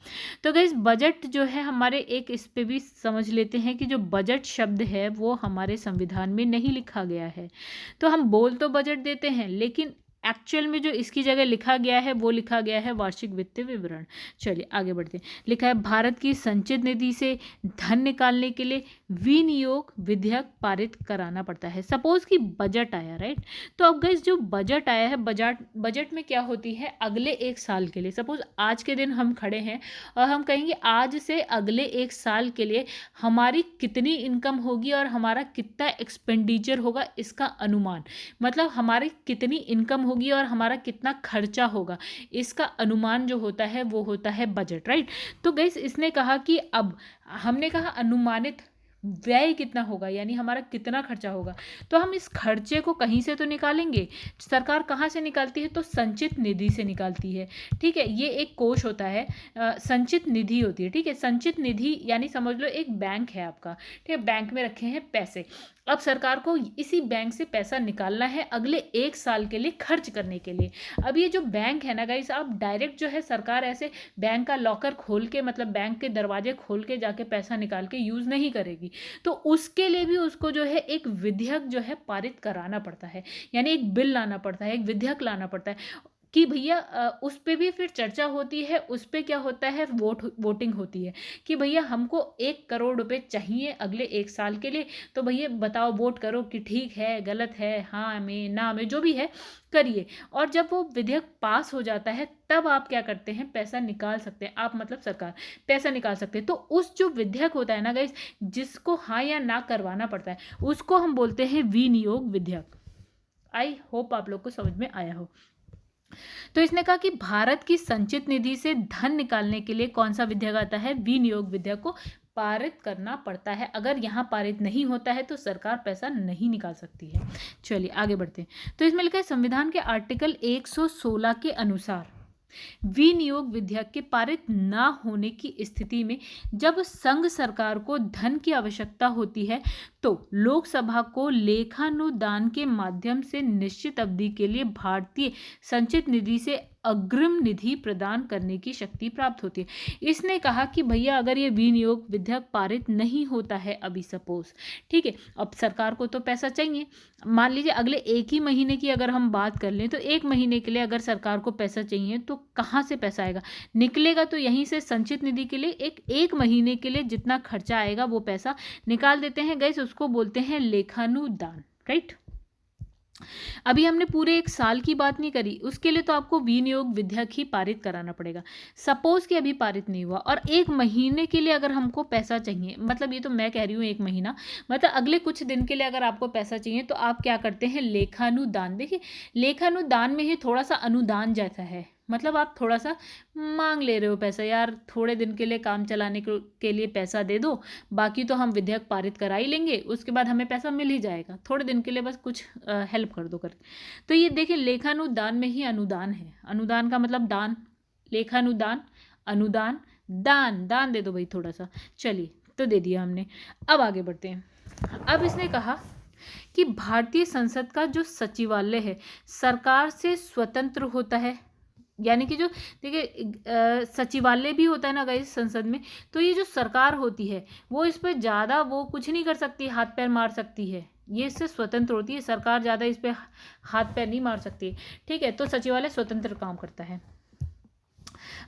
तो गाइस बजट जो है हमारे एक इस पे भी समझ लेते हैं कि जो बजट शब्द है वो हमारे संविधान में नहीं लिखा गया है। तो हम बोल तो बजट देते हैं, लेकिन एक्चुअल में जो इसकी जगह लिखा गया है वो लिखा गया है वार्षिक वित्त विवरण। चलिए आगे बढ़ते हैं। लिखा है भारत की संचित निधि से धन निकालने के लिए विनियोग विधेयक पारित कराना पड़ता है। सपोज कि बजट आया, राइट, तो अब गाइस जो बजट आया है, बजट में क्या होती है, अगले एक साल के लिए, सपोज आज के दिन हम खड़े हैं और हम कहेंगे आज से अगले एक साल के लिए हमारी कितनी इनकम होगी और हमारा कितना एक्सपेंडिचर होगा, इसका अनुमान, मतलब हमारी कितनी इनकम होगी और हमारा कितना खर्चा होगा, इसका अनुमान जो होता है वो होता है बजट, राइट। तो गाइस इसने कहा कि अब हमने कहा अनुमानित व्यय कितना होगा, यानी हमारा कितना खर्चा होगा, तो हम इस खर्चे को कहीं से तो निकालेंगे। सरकार कहाँ से निकालती है, तो संचित निधि से निकालती है, ठीक है। ये एक कोष होता है, संचित निधि होती है, ठीक है। संचित निधि यानी समझ लो एक बैंक है आपका, ठीक है, बैंक में रखे हैं पैसे। अब सरकार को इसी बैंक से पैसा निकालना है अगले एक साल के लिए खर्च करने के लिए। अब ये जो बैंक है ना गाइस, आप डायरेक्ट जो है सरकार ऐसे बैंक का लॉकर खोल के, मतलब बैंक के दरवाजे खोल के जाके पैसा निकाल के यूज़ नहीं करेगी। तो उसके लिए भी उसको जो है एक विधेयक जो है पारित कराना पड़ता है, यानी एक बिल लाना पड़ता है, एक विधेयक लाना पड़ता है कि भैया उस पर भी फिर चर्चा होती है, उस पर क्या होता है, वोटिंग होती है कि भैया हमको 1 करोड़ रुपए चाहिए अगले एक साल के लिए, तो भैया बताओ, वोट करो कि ठीक है, गलत है, हाँ में ना में, जो भी है करिए। और जब वो विधेयक पास हो जाता है तब आप क्या करते हैं, पैसा निकाल सकते हैं आप, मतलब सरकार पैसा निकाल सकते हैं। तो उस जो विधेयक होता है ना गाइस, जिसको हाँ या ना करवाना पड़ता है, उसको हम बोलते हैं विनियोग विधेयक। आई होप आप लोग को समझ में आया हो। तो इसने कहा कि भारत की संचित निधि से धन निकालने के लिए कौन सा विधेयक आता है, विनियोग विधेयक को पारित करना पड़ता है। अगर यहाँ पारित नहीं होता है तो सरकार पैसा नहीं निकाल सकती है। चलिए आगे बढ़ते हैं। तो इसमें लिखा है संविधान के आर्टिकल 116 के अनुसार विनियोग विधेयक के पारित न होने की स्थिति में जब संघ सरकार को धन की आवश्यकता होती है तो लोकसभा को लेखानुदान के माध्यम से निश्चित अवधि के लिए भारतीय संचित निधि से अग्रिम निधि प्रदान करने की शक्ति प्राप्त होती है। इसने कहा कि भैया अगर ये विनियोग विधेयक पारित नहीं होता है अभी, सपोज, ठीक है, अब सरकार को तो पैसा चाहिए, मान लीजिए अगले एक ही महीने की अगर हम बात कर लें, तो एक महीने के लिए अगर सरकार को पैसा चाहिए तो कहाँ से पैसा आएगा, निकलेगा तो यहीं से संचित निधि के लिए एक महीने के लिए जितना खर्चा आएगा वो पैसा निकाल देते हैं गाइस, उसको बोलते हैं लेखानुदान, राइट। अभी हमने पूरे एक साल की बात नहीं करी, उसके लिए तो आपको विनियोग विधेयक ही पारित कराना पड़ेगा। सपोज कि अभी पारित नहीं हुआ और एक महीने के लिए अगर हमको पैसा चाहिए, मतलब ये तो मैं कह रही हूँ एक महीना, मतलब अगले कुछ दिन के लिए अगर आपको पैसा चाहिए तो आप क्या करते हैं, लेखानुदान। देखिए, लेखानुदान में ही थोड़ा सा अनुदान जैसा है, मतलब आप थोड़ा सा मांग ले रहे हो पैसा, यार थोड़े दिन के लिए काम चलाने के लिए पैसा दे दो, बाकी तो हम विधेयक पारित करा ही लेंगे, उसके बाद हमें पैसा मिल ही जाएगा, थोड़े दिन के लिए बस कुछ हेल्प कर दो कर। तो ये देखिए, लेखानुदान में ही अनुदान है। अनुदान का मतलब दान, लेखानुदान, अनुदान, दान, दान दे दो भाई थोड़ा सा। चलिए, तो दे दिया हमने। अब आगे बढ़ते हैं। अब इसने कहा कि भारतीय संसद का जो सचिवालय है सरकार से स्वतंत्र होता है, यानी कि जो देखिए सचिवालय भी होता है ना गाइस संसद में, तो ये जो सरकार होती है वो इस पर ज़्यादा वो कुछ नहीं कर सकती, हाथ पैर मार सकती है, ये इससे स्वतंत्र होती है, सरकार ज़्यादा इस पर हाथ पैर नहीं मार सकती। ठीक है, तो सचिवालय स्वतंत्र काम करता है।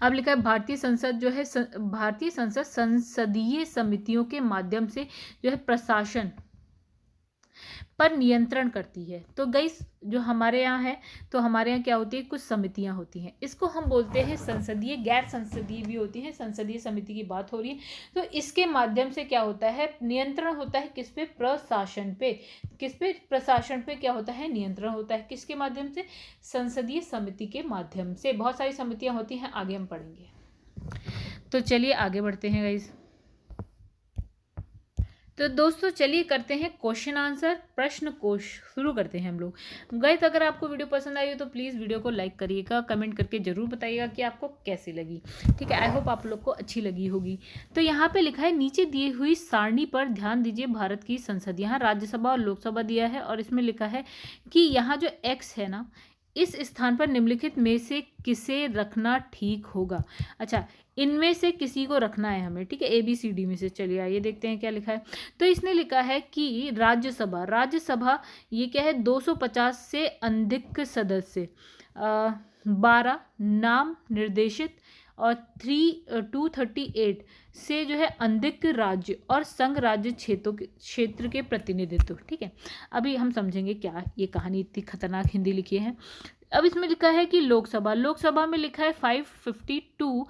अब लिखा है भारतीय संसद जो है भारतीय संसद संसदीय समितियों के माध्यम से जो है प्रशासन पर नियंत्रण करती है। तो गाइस जो हमारे यहाँ है, तो हमारे यहाँ क्या होती है, कुछ समितियाँ होती हैं, इसको हम बोलते हैं संसदीय, गैर संसदीय भी होती है, संसदीय समिति की बात हो रही है। तो इसके माध्यम से क्या होता है, नियंत्रण होता है किस पे, प्रशासन पे। किस पे, प्रशासन पे क्या होता है, नियंत्रण होता है, किसके माध्यम से, संसदीय समिति के माध्यम से। बहुत सारी समितियाँ होती हैं, आगे हम पढ़ेंगे। तो चलिए आगे बढ़ते हैं गाइस। तो दोस्तों चलिए करते हैं क्वेश्चन आंसर, प्रश्न कोश शुरू करते हैं हम लोग। गाइस अगर आपको वीडियो पसंद आई हो तो प्लीज़ वीडियो को लाइक करिएगा, कमेंट करके जरूर बताइएगा कि आपको कैसी लगी। ठीक है, आई होप आप लोग को अच्छी लगी होगी। तो यहाँ पे लिखा है, नीचे दी हुई सारणी पर ध्यान दीजिए, भारत की संसद, यहाँ राज्यसभा और लोकसभा दिया है, और इसमें लिखा है कि यहाँ जो एक्स है ना, इस स्थान पर निम्नलिखित में से किसे रखना ठीक होगा। अच्छा, इनमें से किसी को रखना है हमें, ठीक है, ABCD में से। चलिए आइए देखते हैं क्या लिखा है। तो इसने लिखा है कि राज्यसभा, राज्यसभा ये क्या है, 250 से अधिक सदस्य, 12 नाम निर्देशित, और 238 से जो है अधिक राज्य और संघ राज्य क्षेत्र के प्रतिनिधित्व। ठीक है, अभी हम समझेंगे क्या ये कहानी इतनी खतरनाक हिंदी लिखी है। अब इसमें लिखा है कि लोकसभा, लोकसभा में लिखा है 552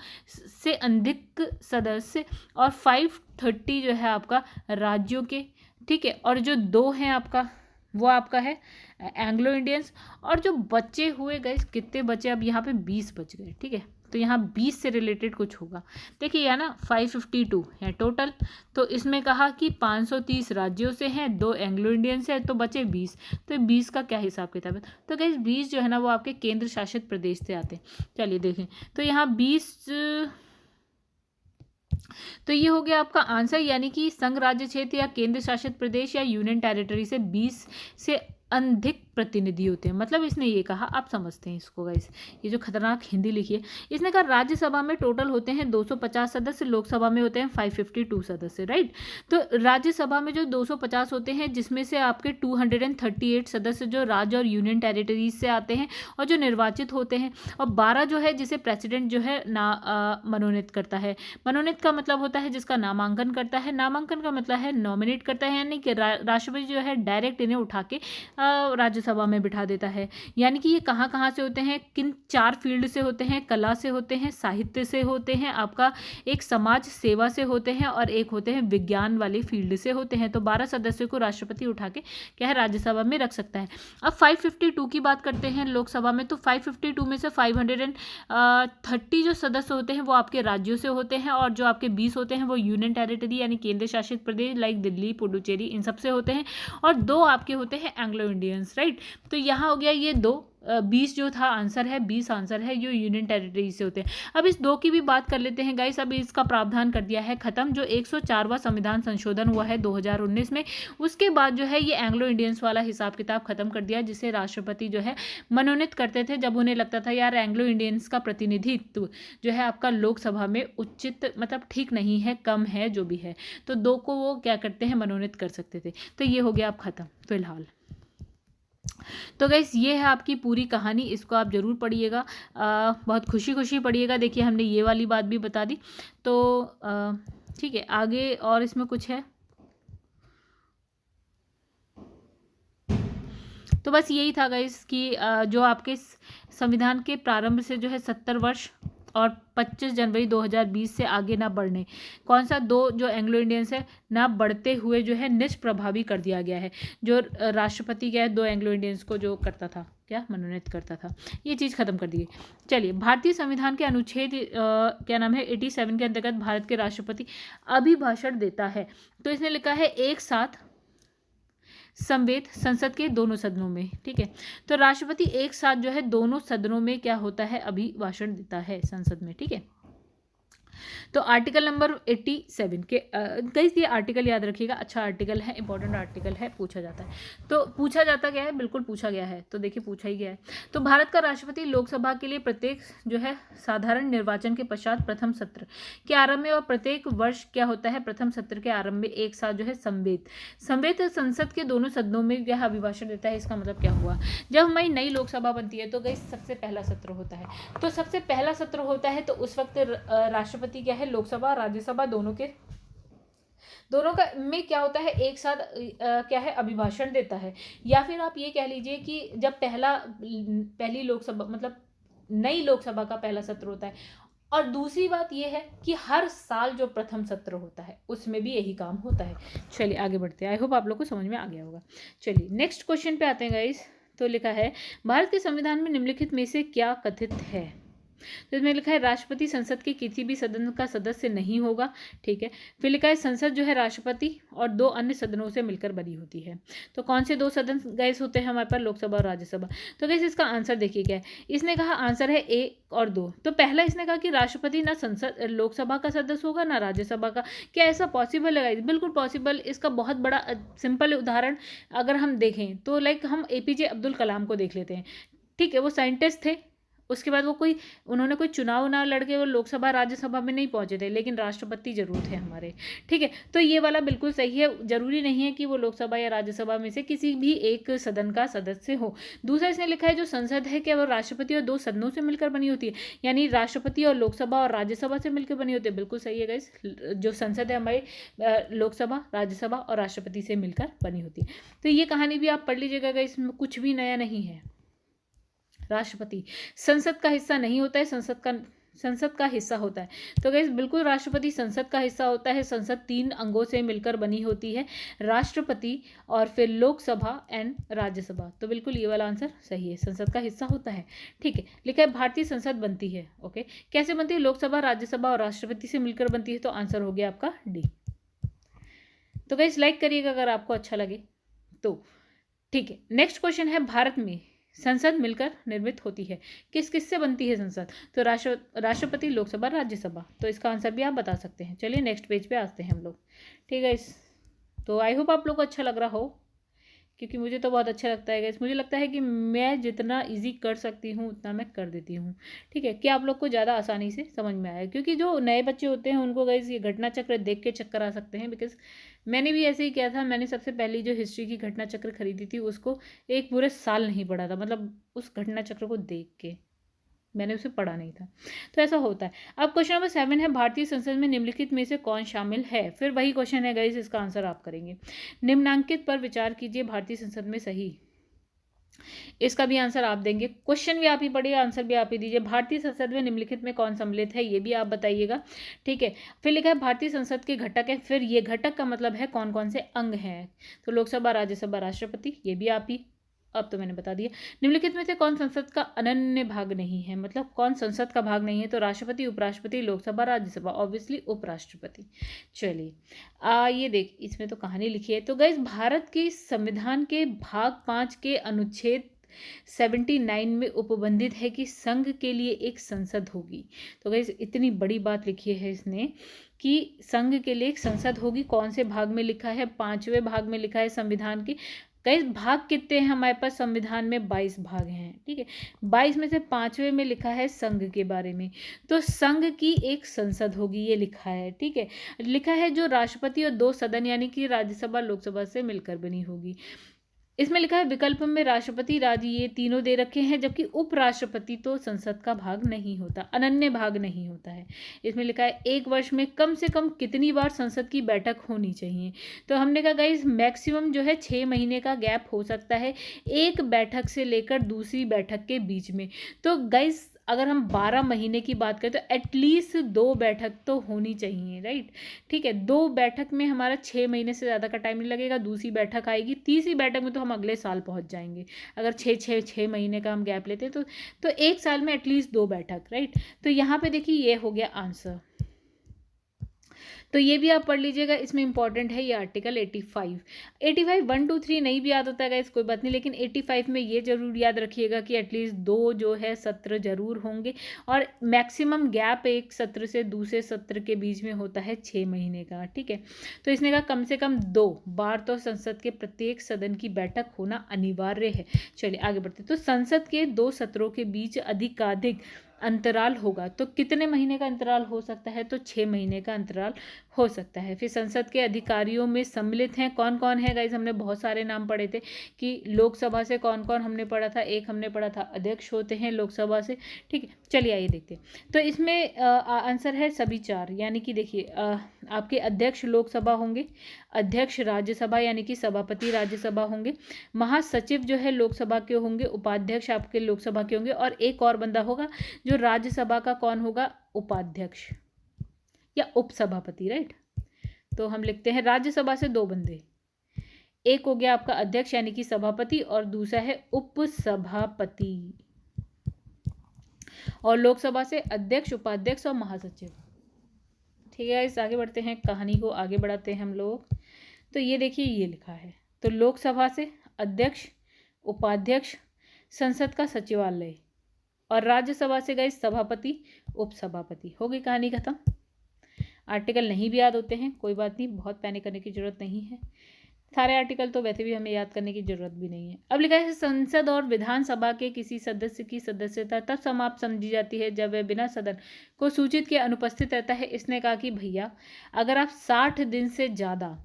से अधिक सदस्य और 530 जो है आपका राज्यों के। ठीक है, और जो 2 हैं आपका, वो आपका है एंग्लो इंडियंस, और जो बचे हुए गए कितने बचे, अब यहाँ पे 20 बच गए। ठीक है, तो यहाँ 20 से रिलेटेड कुछ होगा। देखिए यहाँ ना 552 है टोटल, तो इसमें कहा कि 530 राज्यों से हैं, 2 एंग्लो इंडियन से है, तो बचे 20। तो 20 का क्या हिसाब किताब है, तो गाइस 20 जो है ना वो आपके केंद्र शासित प्रदेश से आते हैं। चलिए देखें, तो यहाँ 20, तो ये हो गया आपका आंसर, यानी कि संघ राज्य क्षेत्र या केंद्र शासित प्रदेश या यूनियन टेरिटरी से 20 से अधिक प्रतिनिधि होते हैं। मतलब इसने ये कहा, आप समझते हैं इसको गाइस, ये जो खतरनाक हिंदी लिखी है, इसने कहा राज्यसभा में टोटल होते हैं 250 सदस्य, लोकसभा में होते हैं 552 सदस्य, राइट। तो राज्यसभा में जो 250 होते हैं, जिसमें से आपके 238 सदस्य जो राज्य और यूनियन टेरिटरीज से आते हैं और जो निर्वाचित होते हैं, और 12 जो है जिसे प्रेसिडेंट जो है मनोनीत करता है। मनोनीत का मतलब होता है जिसका नामांकन करता है, नामांकन का मतलब है नॉमिनेट करता है, यानी कि राष्ट्रपति जो है डायरेक्ट इन्हें उठा के राज्यसभा में बिठा देता है। यानी कि ये कहाँ कहाँ से होते हैं, किन 4 फील्ड से होते हैं, कला से होते हैं, साहित्य से होते हैं, आपका एक समाज सेवा से होते हैं, और एक होते हैं विज्ञान वाली फील्ड से होते हैं। तो 12 सदस्यों को राष्ट्रपति उठा के क्या है राज्यसभा में रख सकता है। अब 552 की बात करते हैं लोकसभा में, तो 552 में से 530 जो सदस्य होते हैं वो आपके राज्यों से होते हैं, और जो आपके 20 होते हैं वो यूनियन टेरिटरी यानी केंद्र शासित प्रदेश लाइक दिल्ली, पुडुचेरी, इन सब से होते हैं, और 2 आपके होते हैं एंग्लो इंडियंस, राइट। तो यहाँ हो गया ये 2, 20 जो था आंसर है, 20 आंसर है जो यूनियन टेरिटरी से होते हैं। अब इस 2 की भी बात कर लेते हैं गाइस। अब इसका प्रावधान कर दिया है खत्म, जो 104वां संविधान संशोधन हुआ है 2019 में, उसके बाद जो है ये एंग्लो इंडियंस वाला हिसाब किताब खत्म कर दिया, जिसे राष्ट्रपति जो है मनोनीत करते थे जब उन्हें लगता था यार एंग्लो इंडियंस का प्रतिनिधित्व जो है आपका लोकसभा में उचित, मतलब ठीक नहीं है, कम है, जो भी है, तो 2 को वो क्या करते हैं, मनोनीत कर सकते थे। तो ये हो गया अब खत्म फिलहाल। तो गाइस ये है आपकी पूरी कहानी, इसको आप ज़रूर पढ़िएगा, बहुत खुशी खुशी पढ़िएगा। देखिए हमने ये वाली बात भी बता दी, तो ठीक है, आगे और इसमें कुछ है। तो बस यही था गाइस कि जो आपके संविधान के प्रारंभ से जो है 70 वर्ष और 25 जनवरी 2020 से आगे ना बढ़ने, कौन सा दो जो एंग्लो इंडियंस है ना बढ़ते हुए जो है निष्प्रभावी कर दिया गया है। जो राष्ट्रपति क्या है, दो एंग्लो इंडियंस को जो करता था, क्या मनोनीत करता था, ये चीज़ खत्म कर दी गई। चलिए, भारतीय संविधान के अनुच्छेद क्या नाम है 87 के अंतर्गत भारत के राष्ट्रपति अभिभाषण देता है। तो इसने लिखा है एक साथ संवेद संसद के दोनों सदनों में। ठीक है, तो राष्ट्रपति एक साथ जो है दोनों सदनों में क्या होता है, अभिभाषण देता है संसद में। ठीक है, तो आर्टिकल नंबर 87 के गाइस ये आर्टिकल याद रखिएगा, अच्छा आर्टिकल है, इंपॉर्टेंट आर्टिकल है, पूछा जाता है। तो पूछा जाता क्या है, बिल्कुल पूछा गया है, तो देखिए पूछा ही गया है। तो भारत का राष्ट्रपति लोकसभा के लिए प्रत्येक जो है साधारण निर्वाचन के पश्चात प्रथम सत्र के आरंभ में और प्रत्येक वर्ष क्या होता है, प्रथम सत्र के आरंभ में एक साथ जो है संवेद संसद के दोनों सदनों में यह अभिभाषण देता है। इसका मतलब क्या हुआ, जब हमारी नई लोकसभा बनती है तो गाइस सबसे पहला सत्र होता है। तो सबसे पहला सत्र होता है तो उस वक्त राष्ट्रपति क्या है, लोकसभा राज्यसभा दोनों का में क्या होता है, एक साथ क्या है, अभिभाषण देता है। या फिर आप ये कह लीजिए कि जब पहली लोकसभा मतलब नई लोकसभा का पहला सत्र होता है। और दूसरी बात यह है कि हर साल जो प्रथम सत्र होता है उसमें भी यही काम होता है। चलिए आगे बढ़ते हैं, आई होप आप लोग को समझ में आ गया होगा। चलिए नेक्स्ट क्वेश्चन पे आते हैं गाइस। तो लिखा है भारत के संविधान में निम्नलिखित में से क्या कथित है। तो इसमें लिखा है राष्ट्रपति संसद के किसी भी सदन का सदस्य नहीं होगा। ठीक है, फिर लिखा है संसद जो है राष्ट्रपति और दो अन्य सदनों से मिलकर बनी होती है। तो कौन से दो सदन गैस होते हैं हमारे पास, लोकसभा और राज्यसभा। तो गैस इसका आंसर देखिए क्या है, इसने कहा आंसर है 1 और 2। तो पहला इसने कहा कि राष्ट्रपति ना संसद लोकसभा का सदस्य होगा ना राज्यसभा का। क्या ऐसा पॉसिबल है? बिल्कुल पॉसिबल। इसका बहुत बड़ा सिंपल उदाहरण अगर हम देखें तो लाइक हम APJ अब्दुल कलाम को देख लेते हैं। ठीक है, वो साइंटिस्ट थे, उसके बाद उन्होंने कोई चुनाव ना लड़के वो लोकसभा राज्यसभा में नहीं पहुंचे थे, लेकिन राष्ट्रपति जरूर थे हमारे। ठीक है, तो ये वाला बिल्कुल सही है। जरूरी नहीं है कि वो लोकसभा या राज्यसभा में से किसी भी एक सदन का सदस्य हो। दूसरा इसने लिखा है जो संसद है क्या वो राष्ट्रपति और दो सदनों से मिलकर बनी होती है, यानी राष्ट्रपति और लोकसभा और राज्यसभा से मिलकर बनी होती है। बिल्कुल सही है गाइस, जो संसद है हमारी लोकसभा, राज्यसभा और राष्ट्रपति से मिलकर बनी होती है। तो ये कहानी भी आप पढ़ लीजिएगा गाइस, इसमें कुछ भी नया नहीं है। राष्ट्रपति संसद का हिस्सा नहीं होता है, संसद का हिस्सा होता है। तो गाइस बिल्कुल राष्ट्रपति संसद का हिस्सा होता है। संसद 3 अंगों से मिलकर बनी होती है, राष्ट्रपति और फिर लोकसभा एंड राज्यसभा। तो बिल्कुल ये वाला आंसर सही है, संसद का हिस्सा होता है। ठीक है, लिखा है भारतीय संसद बनती है। ओके, कैसे बनती है, लोकसभा राज्यसभा और राष्ट्रपति से मिलकर बनती है। तो आंसर हो गया आपका डी। तो गाइस लाइक करिएगा अगर आपको अच्छा लगे तो। ठीक है, नेक्स्ट क्वेश्चन है भारत में संसद मिलकर निर्मित होती है, किस किस से बनती है संसद। तो राष्ट्रपति, लोकसभा, राज्यसभा। तो इसका आंसर भी आप बता सकते हैं। चलिए नेक्स्ट पेज पे आते हैं हम लोग। ठीक है, तो आई होप आप लोग को अच्छा लग रहा हो, क्योंकि मुझे तो बहुत अच्छा लगता है गाइस। मुझे लगता है कि मैं जितना इजी कर सकती हूँ उतना मैं कर देती हूँ। ठीक है, कि आप लोग को ज़्यादा आसानी से समझ में आया, क्योंकि जो नए बच्चे होते हैं उनको गाइस ये घटना चक्र देख के चक्कर आ सकते हैं। बिकॉज मैंने भी ऐसे ही किया था। मैंने सबसे पहली जो हिस्ट्री की घटना चक्र खरीदी थी उसको एक पूरे साल नहीं पढ़ा था, मतलब उस घटना चक्र को देख के मैंने उसे पढ़ा नहीं था। तो ऐसा होता है। अब क्वेश्चन नंबर 7 है भारतीय संसद में निम्नलिखित में से कौन शामिल है। फिर वही क्वेश्चन है गाइस, इसका आंसर आप करेंगे। निम्नांकित पर विचार कीजिए, भारतीय संसद में सही। इसका भी आंसर आप देंगे। क्वेश्चन भी आप ही पढ़िए, आंसर भी आप ही दीजिए। भारतीय संसद में निम्नलिखित में कौन सम्मिलित है, ये भी आप बताइएगा। ठीक है, फिर लिखा है भारतीय संसद के घटक है। फिर ये घटक का मतलब है कौन कौन से अंग हैं। तो लोकसभा, राज्यसभा, राष्ट्रपति, ये भी आप ही, अब तो मैंने बता दिया। निम्नलिखित में से कौन संसद का अनन्य भाग नहीं है, मतलब कौन संसद का भाग नहीं है। तो राष्ट्रपति, उपराष्ट्रपति, लोकसभा, राज्यसभा, ऑब्वियसली उपराष्ट्रपति। चलिए ये देख, इसमें तो कहानी लिखी है। तो गाइस भारत के संविधान के भाग 5 के अनुच्छेद 79 में उपबंधित है कि संघ के लिए एक संसद होगी। तो गाइस इतनी बड़ी बात लिखी है इसने कि संघ के लिए एक संसद होगी। कौन से भाग में लिखा है, 5वें भाग में लिखा है संविधान के। कई भाग कितने हैं हमारे पास संविधान में, 22 भाग हैं। ठीक है, 22 में से 5वें में लिखा है संघ के बारे में। तो संघ की एक संसद होगी, ये लिखा है। ठीक है, लिखा है जो राष्ट्रपति और दो सदन यानी कि राज्यसभा, लोकसभा से मिलकर बनी होगी। इसमें लिखा है विकल्प में राष्ट्रपति, राज्य ये तीनों दे रखे हैं, जबकि उपराष्ट्रपति तो संसद का भाग नहीं होता, अनन्य भाग नहीं होता है। इसमें लिखा है एक वर्ष में कम से कम कितनी बार संसद की बैठक होनी चाहिए। तो हमने कहा गाइस मैक्सिमम जो है 6 महीने का गैप हो सकता है एक बैठक से लेकर दूसरी बैठक के बीच में। तो गाइस अगर हम 12 महीने की बात करें तो एटलीस्ट 2 बैठक तो होनी चाहिए, राइट। ठीक है, 2 बैठक में हमारा 6 महीने से ज़्यादा का टाइम नहीं लगेगा, दूसरी बैठक आएगी, तीसरी बैठक में तो हम अगले साल पहुंच जाएंगे। अगर 6 महीने का हम गैप लेते हैं तो एक साल में एटलीस्ट 2 बैठक, राइट। तो यहाँ पे देखिए ये हो गया आंसर। तो ये भी आप पढ़ लीजिएगा, इसमें इंपॉर्टेंट है ये आर्टिकल 85 1 2 3 नहीं भी याद होता है कोई बात नहीं, लेकिन 85 में ये जरूर याद रखिएगा कि एटलीस्ट 2 जो है सत्र जरूर होंगे और मैक्सिमम गैप एक सत्र से दूसरे सत्र के बीच में होता है 6 महीने का। ठीक है, तो इसने कहा कम से कम 2 बार तो संसद के प्रत्येक सदन की बैठक होना अनिवार्य है। चलिए आगे बढ़ते। तो संसद के 2 सत्रों के बीच अधिकाधिक अंतराल होगा, तो कितने महीने का अंतराल हो सकता है, तो 6 महीने का अंतराल हो सकता है। फिर संसद के अधिकारियों में सम्मिलित हैं कौन कौन है गाइज, हमने बहुत सारे नाम पढ़े थे कि लोकसभा से कौन कौन हमने पढ़ा था, एक हमने पढ़ा था अध्यक्ष होते हैं लोकसभा से। ठीक है, चलिए आइए देखते हैं। तो इसमें आंसर है सभी 4, यानी कि देखिए आपके अध्यक्ष लोकसभा होंगे, अध्यक्ष राज्यसभा यानी कि सभापति राज्यसभा होंगे, महासचिव जो है लोकसभा के होंगे, उपाध्यक्ष आपके लोकसभा के होंगे, और एक और बंदा होगा जो राज्यसभा का कौन होगा, उपाध्यक्ष या उपसभापति, राइट। तो हम लिखते हैं राज्यसभा से 2 बंदे, एक हो गया आपका अध्यक्ष यानी कि सभापति और दूसरा है उपसभापति, और लोकसभा से अध्यक्ष, उपाध्यक्ष और महासचिव। ठीक है, इस आगे बढ़ते हैं, कहानी को आगे बढ़ाते हैं हम लोग। तो ये देखिए ये लिखा है, तो लोकसभा से अध्यक्ष, उपाध्यक्ष, संसद का सचिवालय, और राज्यसभा से गए सभापति, उपसभापति। हो गई कहानी खत्म। आर्टिकल नहीं भी याद होते हैं कोई बात नहीं, बहुत पैनिक करने की जरूरत नहीं है, सारे आर्टिकल तो वैसे भी हमें याद करने की जरूरत भी नहीं है। अब लिखा है संसद और विधानसभा के किसी सदस्य की सदस्यता तब समाप्त समझी जाती है जब वह बिना सदन को सूचित के अनुपस्थित रहता है। इसने कहा कि भैया अगर आप 60 दिन से ज़्यादा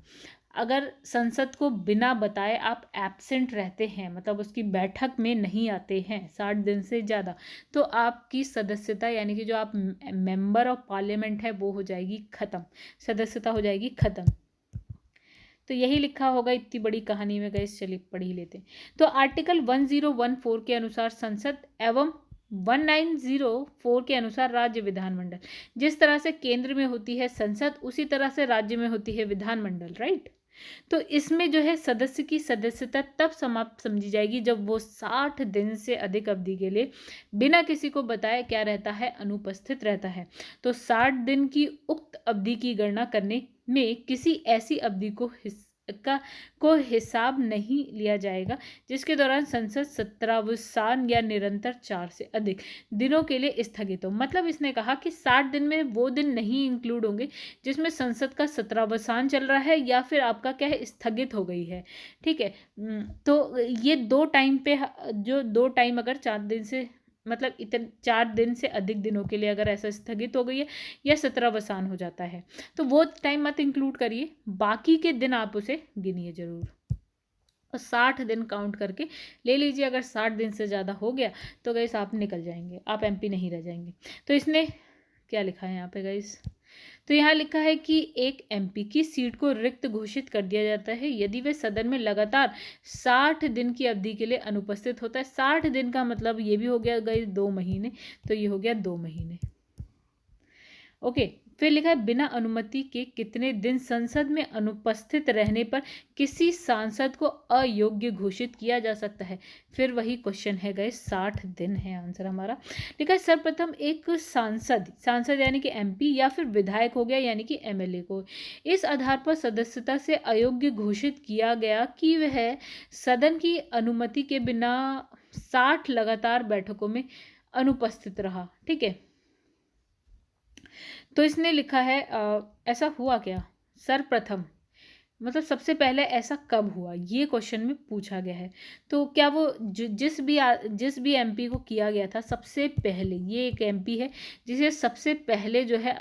अगर संसद को बिना बताए आप एब्सेंट रहते हैं, मतलब उसकी बैठक में नहीं आते हैं 60 दिन से ज़्यादा, तो आपकी सदस्यता यानी कि जो आप मेंबर ऑफ पार्लियामेंट है वो हो जाएगी ख़त्म, सदस्यता हो जाएगी ख़त्म। तो यही लिखा होगा इतनी बड़ी कहानी में गए, चलिए पढ़ ही लेते हैं। तो आर्टिकल 1014 के अनुसार संसद एवं 1904 के अनुसार राज्य विधानमंडल, जिस तरह से केंद्र में होती है संसद उसी तरह से राज्य में होती है विधानमंडल, राइट। तो इसमें जो है सदस्य की सदस्यता तब समाप्त समझी जाएगी जब वो 60 दिन से अधिक अवधि के लिए बिना किसी को बताए क्या रहता है, अनुपस्थित रहता है। तो 60 दिन की उक्त अवधि की गणना करने में किसी ऐसी अवधि को हिसाब नहीं लिया जाएगा जिसके दौरान संसद सत्रावसान या निरंतर 4 से अधिक दिनों के लिए स्थगित हो। मतलब इसने कहा कि 60 दिन में वो दिन नहीं इंक्लूड होंगे जिसमें संसद का सत्रावसान चल रहा है या फिर आपका क्या है, स्थगित हो गई है। ठीक है, तो ये 2 टाइम पे, जो 2 टाइम अगर 4 दिन से मतलब इतने 4 दिन से अधिक दिनों के लिए अगर ऐसा स्थगित हो गई है या सत्रावसान हो जाता है तो वो टाइम मत इंक्लूड करिए, बाकी के दिन आप उसे गिनिए जरूर और 60 दिन काउंट करके ले लीजिए। अगर 60 दिन से ज़्यादा हो गया तो गाइस आप निकल जाएंगे, आप एमपी नहीं रह जाएंगे। तो इसने क्या लिखा है यहाँ पे गाइस, तो यहाँ लिखा है कि एक एमपी की सीट को रिक्त घोषित कर दिया जाता है यदि वे सदन में लगातार 60 दिन की अवधि के लिए अनुपस्थित होता है। 60 दिन का मतलब ये भी हो गया गाइस 2 महीने, तो ये हो गया 2 महीने। ओके, फिर लिखा है बिना अनुमति के कितने दिन संसद में अनुपस्थित रहने पर किसी सांसद को अयोग्य घोषित किया जा सकता है। फिर वही क्वेश्चन है गाइस, 60 दिन है आंसर हमारा। लिखा है सर्वप्रथम एक सांसद यानी कि एमपी या फिर विधायक हो गया यानी कि एमएलए को इस आधार पर सदस्यता से अयोग्य घोषित किया गया कि वह सदन की अनुमति के बिना 60 लगातार बैठकों में अनुपस्थित रहा। ठीक है, तो इसने लिखा है ऐसा हुआ क्या, सर्वप्रथम मतलब सबसे पहले ऐसा कब हुआ, ये क्वेश्चन में पूछा गया है। तो क्या वो जिस भी एमपी को किया गया था सबसे पहले, ये एक एमपी है जिसे सबसे पहले जो है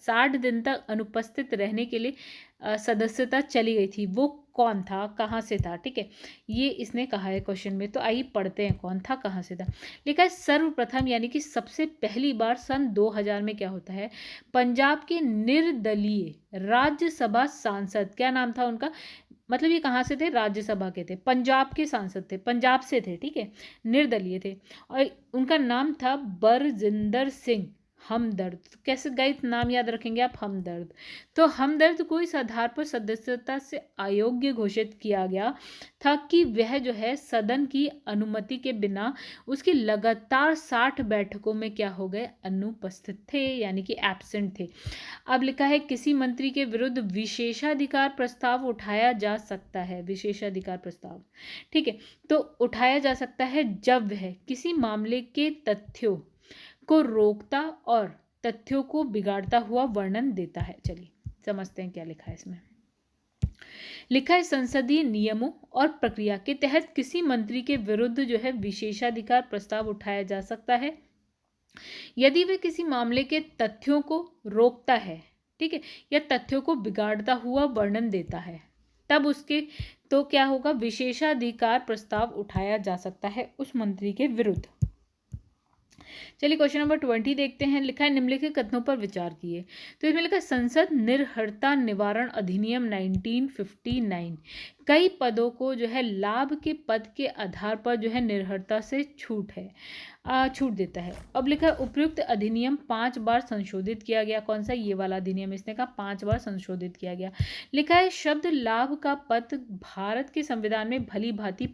60 दिन तक अनुपस्थित रहने के लिए सदस्यता चली गई थी वो कौन था, कहाँ से था, ठीक है, ये इसने कहा है क्वेश्चन में। तो आइए पढ़ते हैं कौन था, कहाँ से था। लिखा है सर्वप्रथम यानी कि सबसे पहली बार सन 2000 में क्या होता है, पंजाब के निर्दलीय राज्यसभा सांसद, क्या नाम था उनका, मतलब ये कहाँ से थे, राज्यसभा के थे, पंजाब के सांसद थे, पंजाब से थे, ठीक है, निर्दलीय थे, और उनका नाम था बरजिंदर सिंह हमदर्द। कैसे गाइस नाम याद रखेंगे आप, हमदर्द। तो हमदर्द को इस आधार पर सदस्यता से अयोग्य घोषित किया गया था कि वह जो है सदन की अनुमति के बिना उसकी लगातार 60 बैठकों में क्या हो गए, अनुपस्थित थे, यानी कि एब्सेंट थे। अब लिखा है किसी मंत्री के विरुद्ध विशेषाधिकार प्रस्ताव उठाया जा सकता है, विशेषाधिकार प्रस्ताव, ठीक है, तो उठाया जा सकता है जब वह किसी मामले के तथ्यों को रोकता और तथ्यों को बिगाड़ता हुआ वर्णन देता है। चलिए समझते हैं क्या लिखा है इसमें। लिखा है संसदीय नियमों और प्रक्रिया के तहत किसी मंत्री के विरुद्ध जो है विशेषाधिकार प्रस्ताव उठाया जा सकता है यदि वह किसी मामले के तथ्यों को रोकता है, ठीक है, या तथ्यों को बिगाड़ता हुआ वर्णन देता है, तब उसके तो क्या होगा, विशेषाधिकार प्रस्ताव उठाया जा सकता है उस मंत्री के विरुद्ध। चलिए क्वेश्चन नंबर 20 देखते हैं। लिखा है निम्नलिखित कथनों पर विचार किए। तो इसमें लिखा है संसद निर्हरता निवारण अधिनियम 1959 कई पदों को जो है लाभ के पद के आधार पर जो है निर्हरता से छूट देता है। अब लिखा है उपयुक्त अधिनियम 5 बार संशोधित किया गया। कौन सा, ये वाला अधिनियम, इसने कहा 5 बार संशोधित किया गया। लिखा है शब्द लाभ का पद भारत के संविधान में भली भांति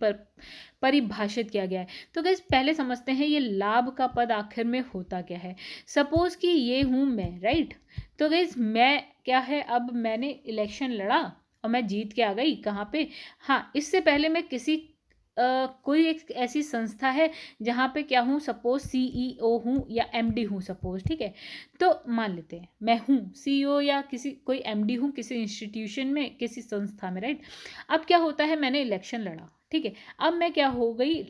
परिभाषित किया गया है। तो गाइस पहले समझते हैं ये लाभ का पद आखिर में होता क्या है। सपोज कि ये हूँ मैं, राइट, तो गाइस मैं क्या है, अब मैंने इलेक्शन लड़ा और मैं जीत के आ गई, कहाँ पे, हाँ, इससे पहले मैं किसी कोई एक ऐसी संस्था है जहाँ पे क्या हूँ, सपोज सीईओ हूँ या एमडी हूँ सपोज, ठीक है, तो मान लेते हैं मैं हूँ सीईओ या किसी कोई एमडी हूँ किसी इंस्टीट्यूशन में, किसी संस्था में, राइट। अब क्या होता है, मैंने इलेक्शन लड़ा, ठीक है, अब मैं क्या हो गई,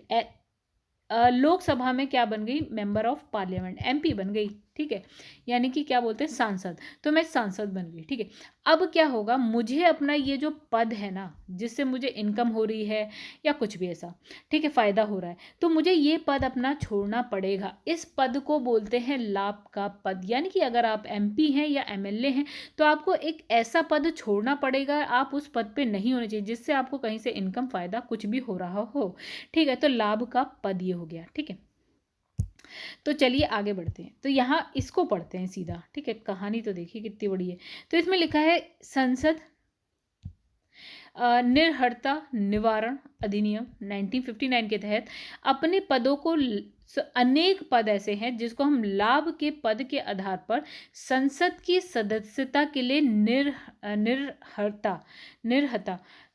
लोकसभा में क्या बन गई, मेंबर ऑफ पार्लियामेंट, एमपी बन गई, ठीक है, यानी कि क्या बोलते हैं, सांसद। तो मैं सांसद बन गई, ठीक है। अब क्या होगा, मुझे अपना ये जो पद है ना, जिससे मुझे इनकम हो रही है या कुछ भी ऐसा, ठीक है, फायदा हो रहा है, तो मुझे ये पद अपना छोड़ना पड़ेगा। इस पद को बोलते हैं लाभ का पद। यानी कि अगर आप एमपी हैं या एमएलए हैं तो आपको एक ऐसा पद छोड़ना पड़ेगा, आप उस पद पे नहीं होने चाहिए जिससे आपको कहीं से इनकम फायदा कुछ भी हो रहा हो, ठीक है। तो लाभ का पद ये हो गया, ठीक है। तो चलिए आगे बढ़ते हैं। तो यहाँ इसको पढ़ते हैं सीधा, ठीक है, कहानी तो देखिए कितनी बड़ी है। तो इसमें लिखा है संसद निर्हरता निवारण अधिनियम 1959 के तहत अपने पदों को अनेक पद ऐसे हैं जिसको हम लाभ के पद के आधार पर संसद की सदस्यता के लिए निर्हरता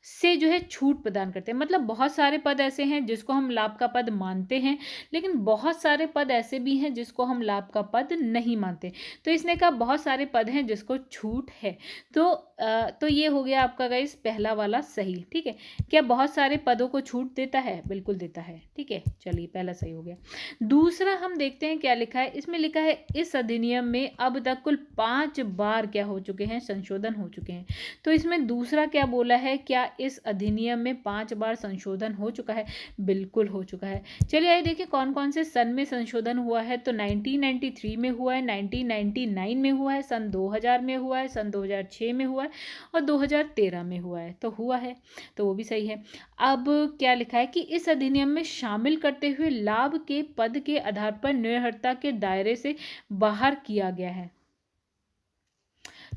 से जो है छूट प्रदान करते हैं। मतलब बहुत सारे पद ऐसे हैं जिसको हम लाभ का पद मानते हैं, लेकिन बहुत सारे पद ऐसे भी हैं जिसको हम लाभ का पद नहीं मानते। तो इसने कहा बहुत सारे पद हैं जिसको छूट है। तो ये हो गया आपका गाइस पहला वाला सही, ठीक है। क्या बहुत सारे पदों को छूट देता है, बिल्कुल देता है, ठीक है। चलिए पहला सही हो गया। दूसरा हम देखते हैं क्या लिखा है। इसमें लिखा है इस अधिनियम में अब तक कुल 5 बार क्या हो चुके हैं, संशोधन हो चुके हैं। तो इसमें दूसरा क्या बोला है, क्या इस अधिनियम में 5 बार संशोधन हो चुका है, बिल्कुल हो चुका है। चलिए आइए देखिए कौन कौन से सन में संशोधन हुआ है। तो 1993 में हुआ है, 1999 में हुआ है, सन 2000 में हुआ है, सन 2006 में हुआ है और 2013 में हुआ है। तो हुआ है, तो वो भी सही है। अब क्या लिखा है कि इस अधिनियम में शामिल करते हुए लाभ के पद के आधार पर निर्हरता के दायरे से बाहर किया गया है।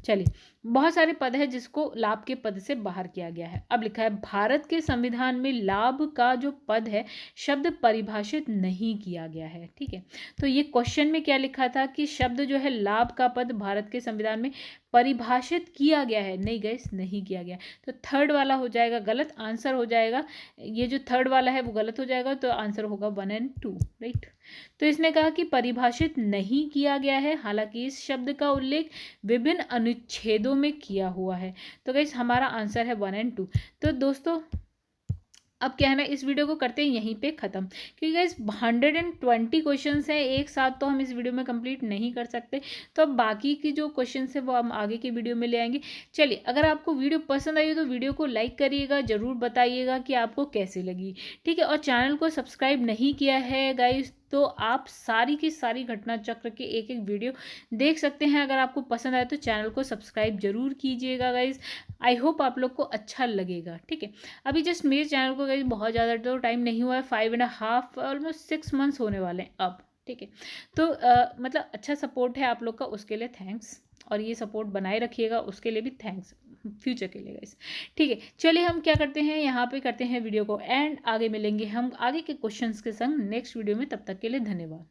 चलिए बहुत सारे पद है जिसको लाभ के पद से बाहर किया गया है। अब लिखा है भारत के संविधान में लाभ का जो पद है शब्द परिभाषित नहीं किया गया है, ठीक है। तो ये क्वेश्चन में क्या लिखा था कि शब्द जो है लाभ का पद भारत के संविधान में परिभाषित किया गया है, नहीं गाइस नहीं किया गया। तो थर्ड वाला हो जाएगा गलत, आंसर हो जाएगा ये जो थर्ड वाला है वो गलत हो जाएगा, तो आंसर होगा 1 और 2, राइट। तो इसने कहा कि परिभाषित नहीं किया गया है, हालांकि इस शब्द का उल्लेख विभिन्न अनुच्छेदों में किया हुआ है। तो गाइस हमारा आंसर है 1 और 2। तो दोस्तों अब क्या है ना, इस वीडियो को करते हैं यहीं पे ख़त्म, क्योंकि गाइस 120 क्वेश्चंस हैं, एक साथ तो हम इस वीडियो में कंप्लीट नहीं कर सकते। तो अब बाकी की जो क्वेश्चंस है वो हम आगे की वीडियो में ले आएंगे। चलिए, अगर आपको वीडियो पसंद आई हो तो वीडियो को लाइक करिएगा, ज़रूर बताइएगा कि आपको कैसी लगी। ठीक है, और चैनल को सब्सक्राइब नहीं किया है गाइस तो आप सारी की सारी घटना चक्र के एक एक वीडियो देख सकते हैं। अगर आपको पसंद आए तो चैनल को सब्सक्राइब जरूर कीजिएगा गाइज। आई होप आप लोग को अच्छा लगेगा। ठीक है, अभी जस्ट मेरे चैनल को गाइज बहुत ज़्यादा तो टाइम नहीं हुआ है, 5.5 ऑलमोस्ट 6 मंथ्स होने वाले हैं अब। ठीक है, तो मतलब अच्छा सपोर्ट है आप लोग का, उसके लिए थैंक्स, और ये सपोर्ट बनाए रखिएगा उसके लिए भी थैंक्स फ्यूचर के लिए गाइस। ठीक है, चलिए हम क्या करते हैं, यहाँ पे करते हैं वीडियो को एंड, आगे मिलेंगे हम आगे के क्वेश्चंस के संग नेक्स्ट वीडियो में। तब तक के लिए धन्यवाद।